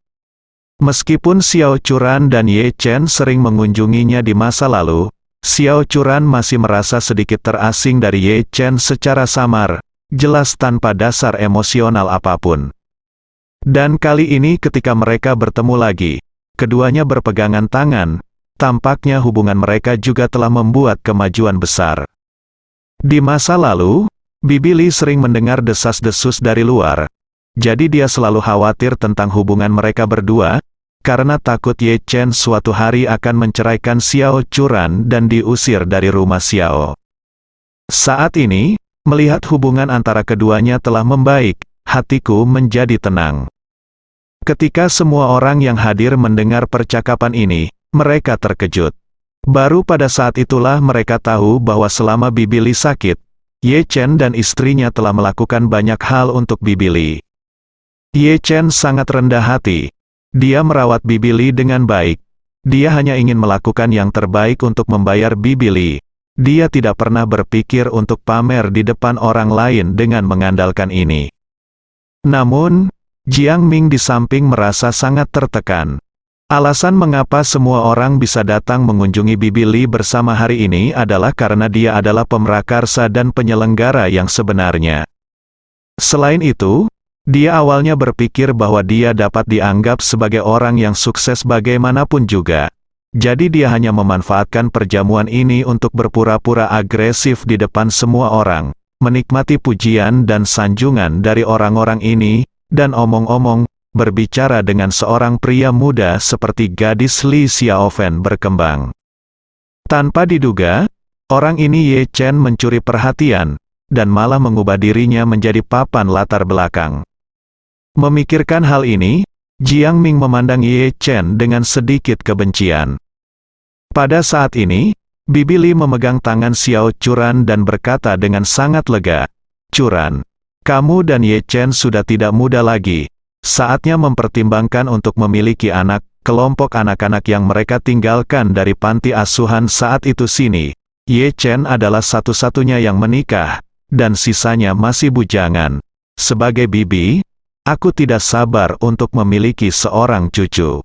Meskipun Xiao Churan dan Ye Chen sering mengunjunginya di masa lalu, Xiao Churan masih merasa sedikit terasing dari Ye Chen secara samar, jelas tanpa dasar emosional apapun. Dan kali ini ketika mereka bertemu lagi, keduanya berpegangan tangan, tampaknya hubungan mereka juga telah membuat kemajuan besar. Di masa lalu, Bibi Lee sering mendengar desas-desus dari luar. Jadi dia selalu khawatir tentang hubungan mereka berdua, karena takut Ye Chen suatu hari akan menceraikan Xiao Churan dan diusir dari rumah Xiao. Saat ini, melihat hubungan antara keduanya telah membaik, hatiku menjadi tenang. Ketika semua orang yang hadir mendengar percakapan ini, mereka terkejut. Baru pada saat itulah mereka tahu bahwa selama Bibi Lee sakit, Ye Chen dan istrinya telah melakukan banyak hal untuk Bibi Lee. Ye Chen sangat rendah hati. Dia merawat Bibi Lee dengan baik. Dia hanya ingin melakukan yang terbaik untuk membayar Bibi Lee. Dia tidak pernah berpikir untuk pamer di depan orang lain dengan mengandalkan ini. Namun, Jiang Ming di samping merasa sangat tertekan. Alasan mengapa semua orang bisa datang mengunjungi Bibi Lee bersama hari ini adalah karena dia adalah pemrakarsa dan penyelenggara yang sebenarnya. Selain itu, dia awalnya berpikir bahwa dia dapat dianggap sebagai orang yang sukses bagaimanapun juga. Jadi dia hanya memanfaatkan perjamuan ini untuk berpura-pura agresif di depan semua orang, menikmati pujian dan sanjungan dari orang-orang ini, dan omong-omong, berbicara dengan seorang pria muda seperti gadis Li Xiaofen berkembang. Tanpa diduga, orang ini Ye Chen mencuri perhatian, dan malah mengubah dirinya menjadi papan latar belakang. Memikirkan hal ini, Jiang Ming memandang Ye Chen dengan sedikit kebencian. Pada saat ini, Bibi Lee memegang tangan Xiao Churan dan berkata dengan sangat lega, "Churan, kamu dan Ye Chen sudah tidak muda lagi. Saatnya mempertimbangkan untuk memiliki anak." Kelompok anak-anak yang mereka tinggalkan dari panti asuhan saat itu sini, Ye Chen adalah satu-satunya yang menikah, dan sisanya masih bujangan. Sebagai bibi, aku tidak sabar untuk memiliki seorang cucu.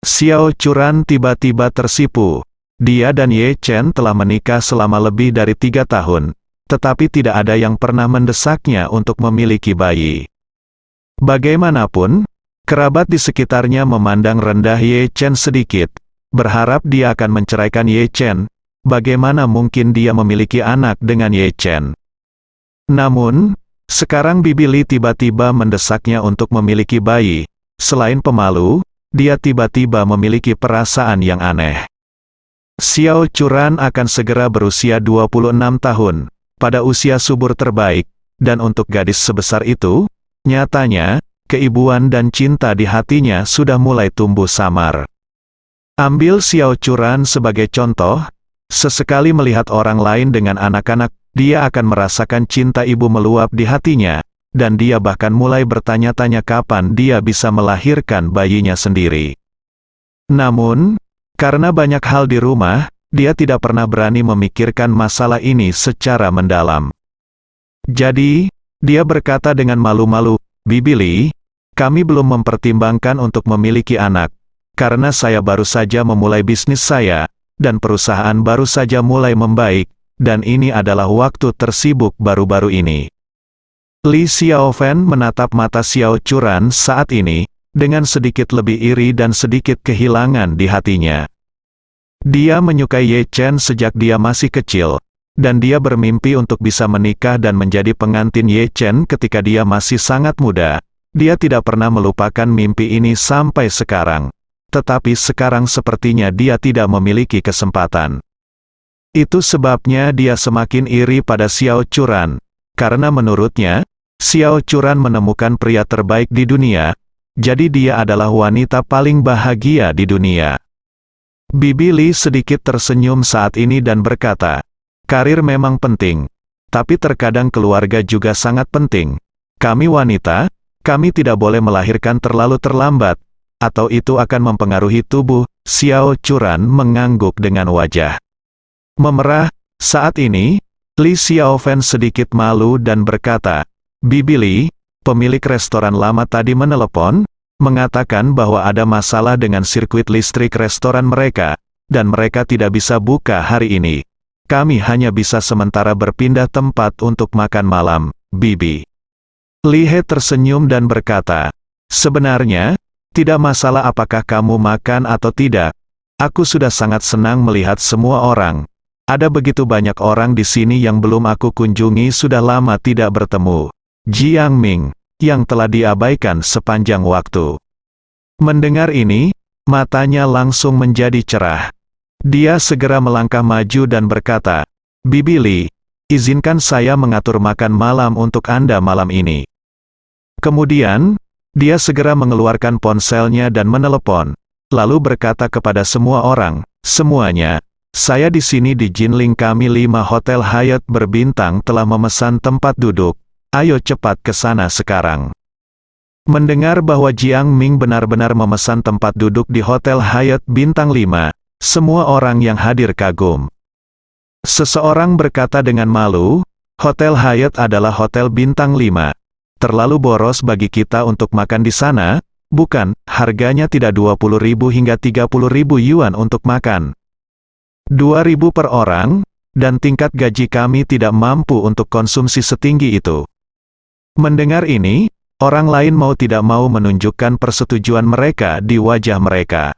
Xiao Churan tiba-tiba tersipu. Dia dan Ye Chen telah menikah selama lebih dari 3 tahun, tetapi tidak ada yang pernah mendesaknya untuk memiliki bayi. Bagaimanapun, kerabat di sekitarnya memandang rendah Ye Chen sedikit, berharap dia akan menceraikan Ye Chen. Bagaimana mungkin dia memiliki anak dengan Ye Chen? Namun, sekarang Bibi Lee tiba-tiba mendesaknya untuk memiliki bayi. Selain pemalu, dia tiba-tiba memiliki perasaan yang aneh. Xiao Churan akan segera berusia 26 tahun, pada usia subur terbaik, dan untuk gadis sebesar itu, nyatanya, keibuan dan cinta di hatinya sudah mulai tumbuh samar. Ambil Xiao Churan sebagai contoh, sesekali melihat orang lain dengan anak-anak, dia akan merasakan cinta ibu meluap di hatinya, dan dia bahkan mulai bertanya-tanya kapan dia bisa melahirkan bayinya sendiri. Namun, karena banyak hal di rumah, dia tidak pernah berani memikirkan masalah ini secara mendalam. Jadi, dia berkata dengan malu-malu, "Bibi Lee, kami belum mempertimbangkan untuk memiliki anak, karena saya baru saja memulai bisnis saya, dan perusahaan baru saja mulai membaik, dan ini adalah waktu tersibuk baru-baru ini." Li Xiaofen menatap mata Xiao Churan saat ini, dengan sedikit lebih iri dan sedikit kehilangan di hatinya. Dia menyukai Ye Chen sejak dia masih kecil, dan dia bermimpi untuk bisa menikah dan menjadi pengantin Ye Chen ketika dia masih sangat muda. Dia tidak pernah melupakan mimpi ini sampai sekarang. Tetapi sekarang sepertinya dia tidak memiliki kesempatan. Itu sebabnya dia semakin iri pada Xiao Churan, karena menurutnya, Xiao Churan menemukan pria terbaik di dunia, jadi dia adalah wanita paling bahagia di dunia. Bibi Lee sedikit tersenyum saat ini dan berkata, "Karir memang penting, tapi terkadang keluarga juga sangat penting. Kami wanita, kami tidak boleh melahirkan terlalu terlambat, atau itu akan mempengaruhi tubuh." Xiao Churan mengangguk dengan wajah memerah. Saat ini, Li Xiaofen sedikit malu dan berkata, "Bibi Lee, pemilik restoran lama tadi menelepon, mengatakan bahwa ada masalah dengan sirkuit listrik restoran mereka, dan mereka tidak bisa buka hari ini. Kami hanya bisa sementara berpindah tempat untuk makan malam, Bibi." Li He tersenyum dan berkata, "Sebenarnya, tidak masalah apakah kamu makan atau tidak. Aku sudah sangat senang melihat semua orang. Ada begitu banyak orang di sini yang belum aku kunjungi sudah lama tidak bertemu. Jiang Ming, yang telah diabaikan sepanjang waktu. Mendengar ini, matanya langsung menjadi cerah. Dia segera melangkah maju dan berkata, "Bibi Li, izinkan saya mengatur makan malam untuk Anda malam ini." Kemudian, dia segera mengeluarkan ponselnya dan menelepon, lalu berkata kepada semua orang, "Semuanya, saya di sini di Jinling kami 5 Hotel Hyatt berbintang telah memesan tempat duduk. Ayo cepat ke sana sekarang." Mendengar bahwa Jiang Ming benar-benar memesan tempat duduk di Hotel Hyatt Bintang 5, semua orang yang hadir kagum. Seseorang berkata dengan malu, "Hotel Hyatt adalah hotel bintang 5. Terlalu boros bagi kita untuk makan di sana, bukan? Harganya tidak 20.000 hingga 30.000 yuan untuk makan. 2.000 per orang, dan tingkat gaji kami tidak mampu untuk konsumsi setinggi itu." Mendengar ini, orang lain mau tidak mau menunjukkan persetujuan mereka di wajah mereka.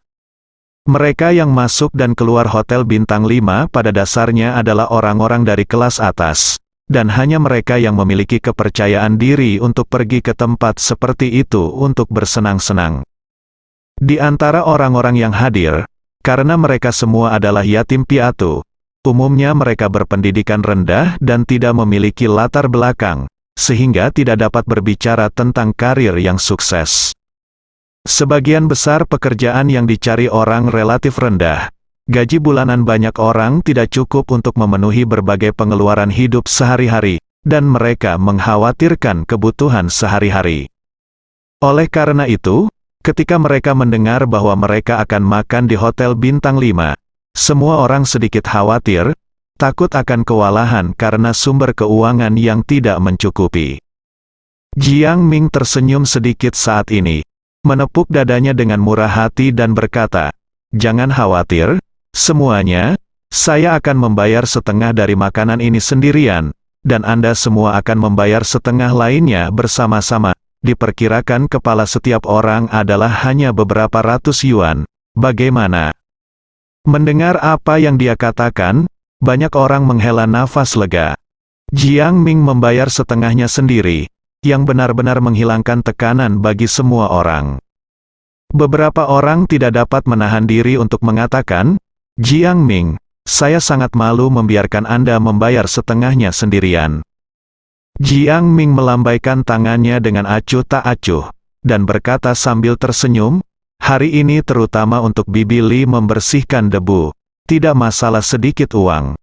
Mereka yang masuk dan keluar Hotel Bintang 5 pada dasarnya adalah orang-orang dari kelas atas, dan hanya mereka yang memiliki kepercayaan diri untuk pergi ke tempat seperti itu untuk bersenang-senang. Di antara orang-orang yang hadir, karena mereka semua adalah yatim piatu, umumnya mereka berpendidikan rendah dan tidak memiliki latar belakang, sehingga tidak dapat berbicara tentang karir yang sukses. Sebagian besar pekerjaan yang dicari orang relatif rendah. Gaji bulanan banyak orang tidak cukup untuk memenuhi berbagai pengeluaran hidup sehari-hari, dan mereka mengkhawatirkan kebutuhan sehari-hari. Oleh karena itu, ketika mereka mendengar bahwa mereka akan makan di Hotel Bintang 5, semua orang sedikit khawatir, takut akan kewalahan karena sumber keuangan yang tidak mencukupi. Jiang Ming tersenyum sedikit saat ini, menepuk dadanya dengan murah hati dan berkata, "Jangan khawatir, semuanya, saya akan membayar setengah dari makanan ini sendirian, dan Anda semua akan membayar setengah lainnya bersama-sama. Diperkirakan kepala setiap orang adalah hanya beberapa ratus yuan. Bagaimana?" Mendengar apa yang dia katakan, banyak orang menghela nafas lega. Jiang Ming membayar setengahnya sendiri, yang benar-benar menghilangkan tekanan bagi semua orang. Beberapa orang tidak dapat menahan diri untuk mengatakan, "Jiang Ming, saya sangat malu membiarkan Anda membayar setengahnya sendirian." Jiang Ming melambaikan tangannya dengan acuh tak acuh, dan berkata sambil tersenyum, "Hari ini terutama untuk Bibi Li membersihkan debu, tidak masalah sedikit uang."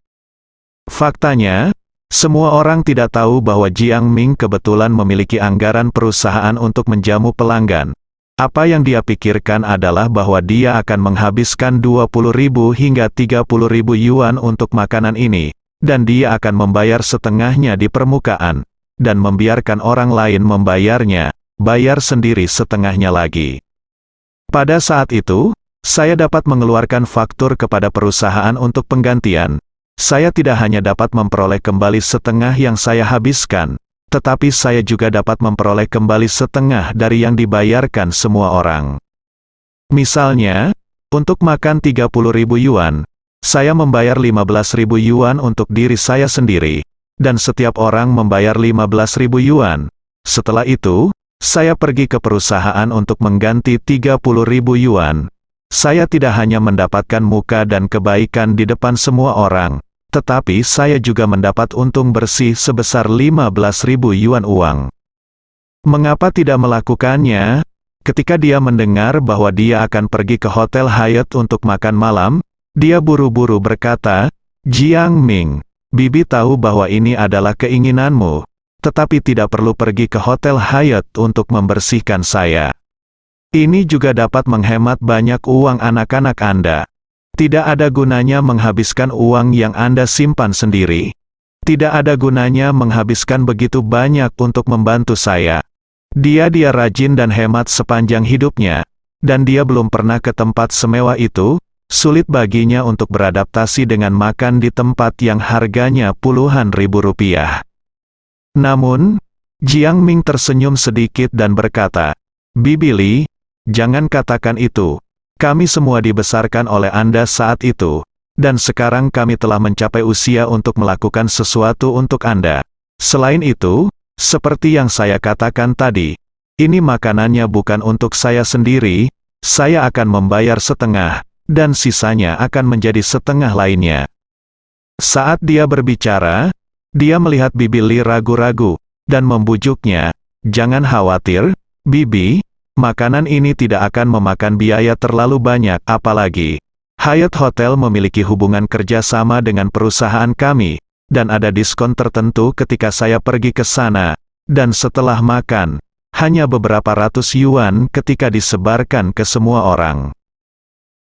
Faktanya, semua orang tidak tahu bahwa Jiang Ming kebetulan memiliki anggaran perusahaan untuk menjamu pelanggan. Apa yang dia pikirkan adalah bahwa dia akan menghabiskan 20.000 hingga 30.000 yuan untuk makanan ini, dan dia akan membayar setengahnya di permukaan, dan membiarkan orang lain membayarnya, bayar sendiri setengahnya lagi. Pada saat itu, saya dapat mengeluarkan faktur kepada perusahaan untuk penggantian. Saya tidak hanya dapat memperoleh kembali setengah yang saya habiskan, tetapi saya juga dapat memperoleh kembali setengah dari yang dibayarkan semua orang. Misalnya, untuk makan 30.000 yuan, saya membayar 15.000 yuan untuk diri saya sendiri, dan setiap orang membayar 15.000 yuan. Setelah itu, saya pergi ke perusahaan untuk mengganti 30.000 yuan. Saya tidak hanya mendapatkan muka dan kebaikan di depan semua orang, tetapi saya juga mendapat untung bersih sebesar 15.000 yuan uang. Mengapa tidak melakukannya? Ketika dia mendengar bahwa dia akan pergi ke Hotel Hyatt untuk makan malam, dia buru-buru berkata, "Jiang Ming, Bibi tahu bahwa ini adalah keinginanmu, tetapi tidak perlu pergi ke Hotel Hyatt untuk membersihkan saya. Ini juga dapat menghemat banyak uang anak-anak Anda. Tidak ada gunanya menghabiskan uang yang Anda simpan sendiri. Tidak ada gunanya menghabiskan begitu banyak untuk membantu saya. Dia rajin dan hemat sepanjang hidupnya, dan dia belum pernah ke tempat semewah itu. Sulit baginya untuk beradaptasi dengan makan di tempat yang harganya puluhan ribu rupiah." Namun, Jiang Ming tersenyum sedikit dan berkata, "Bibi Li, jangan katakan itu. Kami semua dibesarkan oleh Anda saat itu, dan sekarang kami telah mencapai usia untuk melakukan sesuatu untuk Anda. Selain itu, seperti yang saya katakan tadi, ini makanannya bukan untuk saya sendiri, saya akan membayar setengah, dan sisanya akan menjadi setengah lainnya. Saat dia berbicara, dia melihat Bibi Lee ragu-ragu, dan membujuknya, "Jangan khawatir, Bibi, makanan ini tidak akan memakan biaya terlalu banyak, apalagi Hyatt Hotel memiliki hubungan kerja sama dengan perusahaan kami, dan ada diskon tertentu ketika saya pergi ke sana, dan setelah makan, hanya beberapa ratus yuan ketika disebarkan ke semua orang."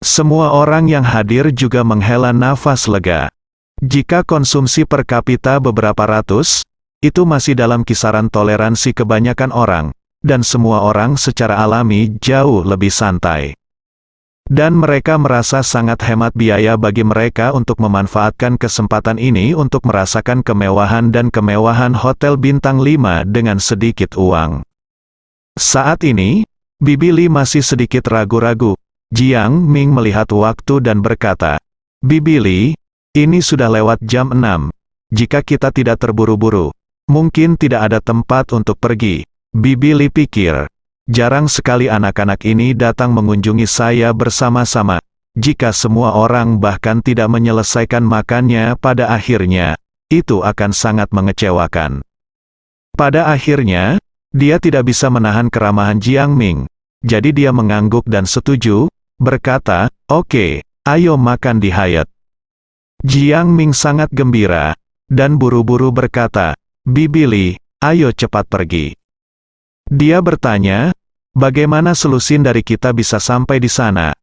Semua orang yang hadir juga menghela nafas lega. Jika konsumsi per kapita beberapa ratus, itu masih dalam kisaran toleransi kebanyakan orang, dan semua orang secara alami jauh lebih santai. Dan mereka merasa sangat hemat biaya bagi mereka untuk memanfaatkan kesempatan ini untuk merasakan kemewahan dan kemewahan hotel bintang 5 dengan sedikit uang. Saat ini, Bibi Lee masih sedikit ragu-ragu. Jiang Ming melihat waktu dan berkata, "Bibi Lee, ini sudah lewat jam 6. Jika kita tidak terburu-buru, mungkin tidak ada tempat untuk pergi." Bibi Lee pikir, jarang sekali anak-anak ini datang mengunjungi saya bersama-sama. Jika semua orang bahkan tidak menyelesaikan makannya pada akhirnya, itu akan sangat mengecewakan. Pada akhirnya, dia tidak bisa menahan keramahan Jiang Ming. Jadi dia mengangguk dan setuju, berkata, "Oke, ayo makan di Hyatt." Jiang Ming sangat gembira, dan buru-buru berkata, "Bibi Lee, ayo cepat pergi." Dia bertanya, "Bagaimana selusin dari kita bisa sampai di sana?"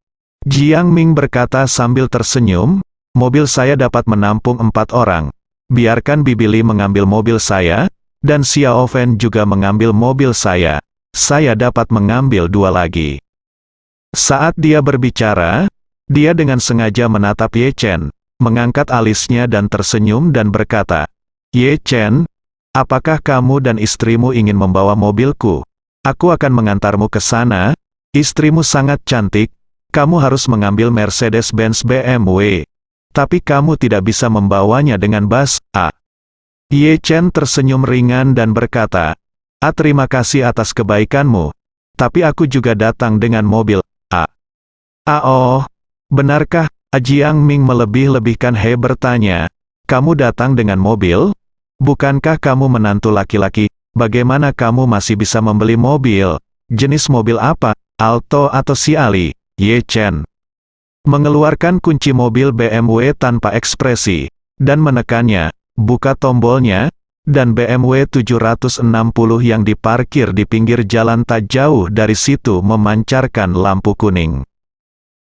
Jiang Ming berkata sambil tersenyum, "Mobil saya dapat menampung 4 orang. Biarkan Bibi Lee mengambil mobil saya, dan Xiao Fen juga mengambil mobil saya. Saya dapat mengambil 2 lagi." Saat dia berbicara, dia dengan sengaja menatap Ye Chen, mengangkat alisnya dan tersenyum dan berkata, "Ye Chen, apakah kamu dan istrimu ingin membawa mobilku? Aku akan mengantarmu ke sana. Istrimu sangat cantik, kamu harus mengambil Mercedes-Benz BMW. Tapi kamu tidak bisa membawanya dengan bus, A." Ye Chen tersenyum ringan dan berkata, Terima kasih atas kebaikanmu. Tapi aku juga datang dengan mobil, A." "Oh, benarkah?" Jiang Ming melebih-lebihkan bertanya, "Kamu datang dengan mobil? Bukankah kamu menantu laki-laki? Bagaimana kamu masih bisa membeli mobil? Jenis mobil apa? Alto atau Xiali?" Ye Chen mengeluarkan kunci mobil BMW tanpa ekspresi, dan menekannya, buka tombolnya, dan BMW 760 yang diparkir di pinggir jalan tak jauh dari situ memancarkan lampu kuning.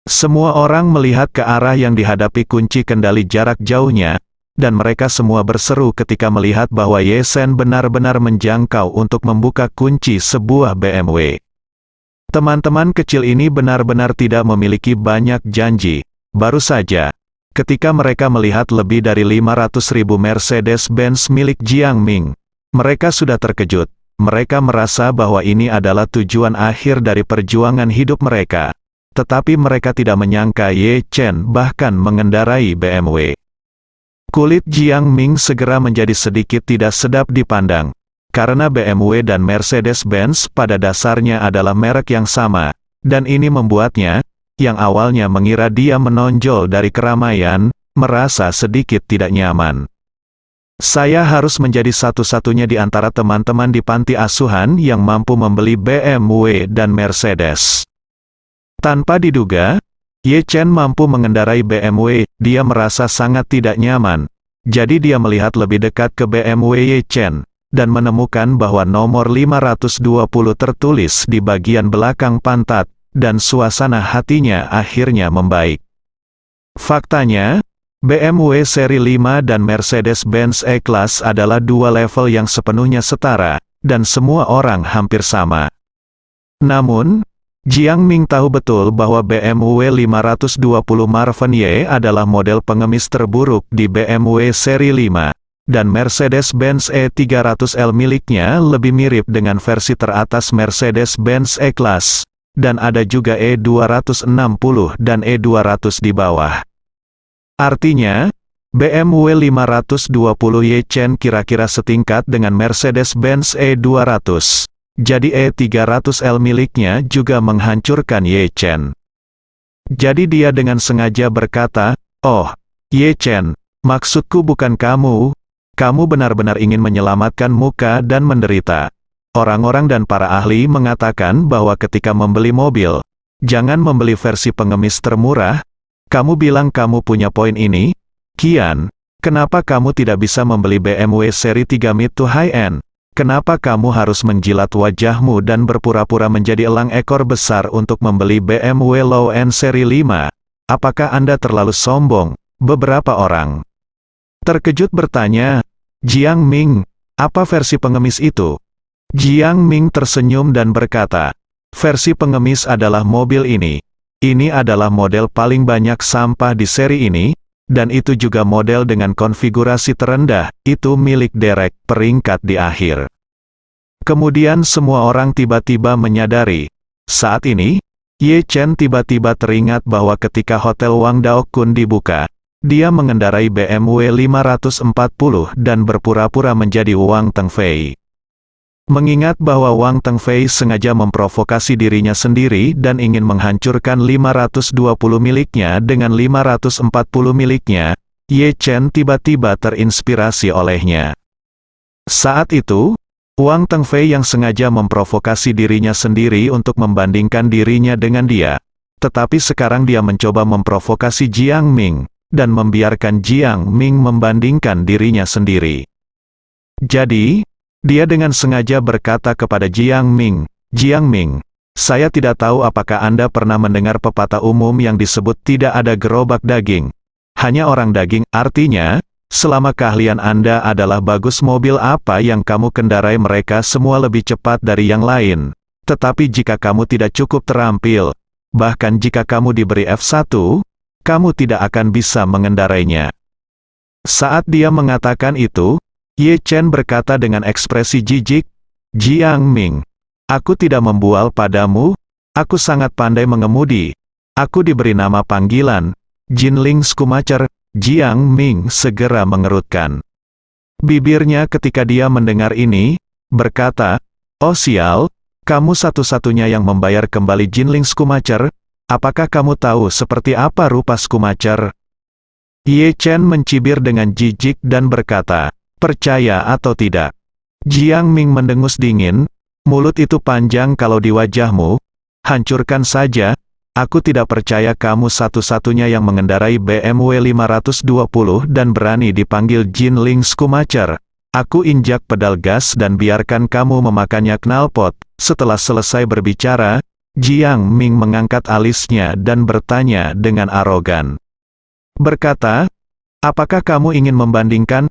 Semua orang melihat ke arah yang dihadapi kunci kendali jarak jauhnya, dan mereka semua berseru ketika melihat bahwa Ye Shen benar-benar menjangkau untuk membuka kunci sebuah BMW. Teman-teman kecil ini benar-benar tidak memiliki banyak janji. Baru saja, ketika mereka melihat lebih dari 500.000 Mercedes-Benz milik Jiang Ming, mereka sudah terkejut. Mereka merasa bahwa ini adalah tujuan akhir dari perjuangan hidup mereka. Tetapi mereka tidak menyangka Ye Chen bahkan mengendarai BMW. Kulit Jiang Ming segera menjadi sedikit tidak sedap dipandang, karena BMW dan Mercedes-Benz pada dasarnya adalah merek yang sama, dan ini membuatnya, yang awalnya mengira dia menonjol dari keramaian, merasa sedikit tidak nyaman. "Saya harus menjadi satu-satunya di antara teman-teman di panti asuhan yang mampu membeli BMW dan Mercedes." Tanpa diduga, Ye Chen mampu mengendarai BMW, dia merasa sangat tidak nyaman. Jadi dia melihat lebih dekat ke BMW Ye Chen, dan menemukan bahwa nomor 520 tertulis di bagian belakang pantat, dan suasana hatinya akhirnya membaik. Faktanya, BMW seri 5 dan Mercedes-Benz E-Class adalah dua level yang sepenuhnya setara, dan semua orang hampir sama. Namun, Jiang Ming tahu betul bahwa BMW 520 Marvin Y adalah model pengemis terburuk di BMW seri 5, dan Mercedes-Benz E300L miliknya lebih mirip dengan versi teratas Mercedes-Benz E-Class. dan ada juga E260 dan E200 di bawah. Artinya, BMW 520y Chen kira-kira setingkat dengan Mercedes-Benz E200. Jadi E300L miliknya juga menghancurkan Ye Chen. Jadi dia dengan sengaja berkata, "Oh, Ye Chen, maksudku bukan kamu. Kamu benar-benar ingin menyelamatkan muka dan menderita." Orang-orang dan para ahli mengatakan bahwa ketika membeli mobil, jangan membeli versi pengemis termurah. Kamu bilang kamu punya poin ini, Kian, kenapa kamu tidak bisa membeli BMW seri 3 mid to high-end? Kenapa kamu harus menjilat wajahmu dan berpura-pura menjadi elang ekor besar untuk membeli BMW low-end seri 5? Apakah Anda terlalu sombong? Beberapa orang terkejut bertanya, Jiang Ming, apa versi pengemis itu? Jiang Ming tersenyum dan berkata, versi pengemis adalah mobil ini. Ini adalah model paling banyak sampah di seri ini, dan itu juga model dengan konfigurasi terendah, itu milik Derek, peringkat di akhir. Kemudian semua orang tiba-tiba menyadari. Saat ini, Ye Chen tiba-tiba teringat bahwa ketika Hotel Wang Daokun dibuka, dia mengendarai BMW 540 dan berpura-pura menjadi Wang Tengfei. Mengingat bahwa Wang Tengfei sengaja memprovokasi dirinya sendiri dan ingin menghancurkan 520 miliknya dengan 540 miliknya, Ye Chen tiba-tiba terinspirasi olehnya. Saat itu, Wang Tengfei yang sengaja memprovokasi dirinya sendiri untuk membandingkan dirinya dengan dia. Tetapi sekarang dia mencoba memprovokasi Jiang Ming, dan membiarkan Jiang Ming membandingkan dirinya sendiri. Jadi, dia dengan sengaja berkata kepada Jiang Ming, Jiang Ming, saya tidak tahu apakah Anda pernah mendengar pepatah umum yang disebut tidak ada gerobak daging. Hanya orang daging, artinya, selama keahlian Anda adalah bagus, mobil apa yang kamu kendarai mereka semua lebih cepat dari yang lain. Tetapi jika kamu tidak cukup terampil, bahkan jika kamu diberi F1, kamu tidak akan bisa mengendarainya. Saat dia mengatakan itu, Ye Chen berkata dengan ekspresi jijik, Jiang Ming, aku tidak membual padamu, aku sangat pandai mengemudi. Aku diberi nama panggilan, Jinling Schumacher. Jiang Ming segera mengerutkan bibirnya ketika dia mendengar ini, berkata, oh sial, kamu satu-satunya yang membayar kembali Jinling Schumacher. Apakah kamu tahu seperti apa rupa Schumacher? Ye Chen mencibir dengan jijik dan berkata, percaya atau tidak? Jiang Ming mendengus dingin, mulut itu panjang kalau di wajahmu, hancurkan saja, aku tidak percaya kamu satu-satunya yang mengendarai BMW 520 dan berani dipanggil Jinling Schumacher. Aku injak pedal gas dan biarkan kamu memakannya knalpot. Setelah selesai berbicara, Jiang Ming mengangkat alisnya dan bertanya dengan arogan. Berkata, apakah kamu ingin membandingkan?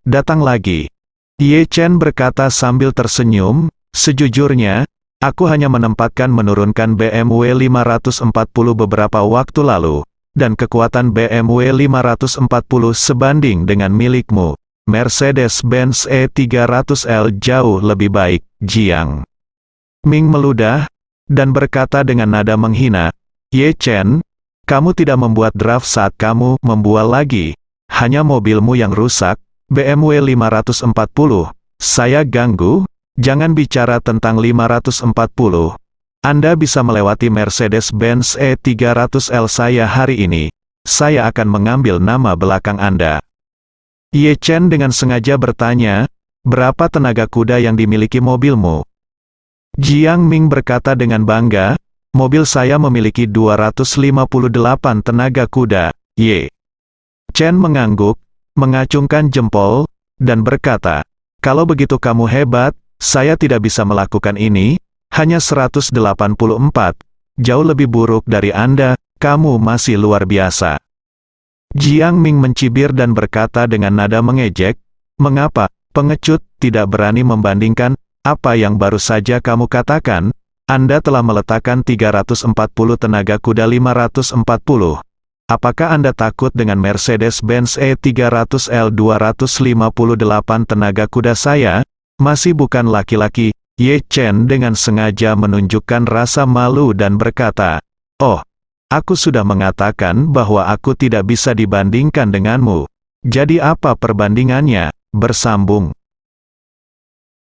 Datang lagi. Ye Chen berkata sambil tersenyum, sejujurnya, aku hanya menurunkan BMW 540 beberapa waktu lalu, dan kekuatan BMW 540 sebanding dengan milikmu. Mercedes-Benz E300L jauh lebih baik, Jiang Ming meludah, dan berkata dengan nada menghina, Ye Chen, kamu tidak membuat draft saat kamu membual lagi, hanya mobilmu yang rusak. BMW 540, saya ganggu, jangan bicara tentang 540. Anda bisa melewati Mercedes-Benz E300L saya hari ini. Saya akan mengambil nama belakang Anda. Ye Chen dengan sengaja bertanya, berapa tenaga kuda yang dimiliki mobilmu? Jiang Ming berkata dengan bangga, mobil saya memiliki 258 tenaga kuda. Ye Chen mengangguk, mengacungkan jempol, dan berkata, kalau begitu kamu hebat, saya tidak bisa melakukan ini, hanya 184, jauh lebih buruk dari Anda, kamu masih luar biasa. Jiang Ming mencibir dan berkata dengan nada mengejek, mengapa, pengecut, tidak berani membandingkan, apa yang baru saja kamu katakan, Anda telah meletakkan 340 tenaga kuda 540. Apakah Anda takut dengan Mercedes-Benz E300L 258 tenaga kuda saya? Masih bukan laki-laki. Ye Chen dengan sengaja menunjukkan rasa malu dan berkata, "Oh, aku sudah mengatakan bahwa aku tidak bisa dibandingkan denganmu. Jadi apa perbandingannya?" Bersambung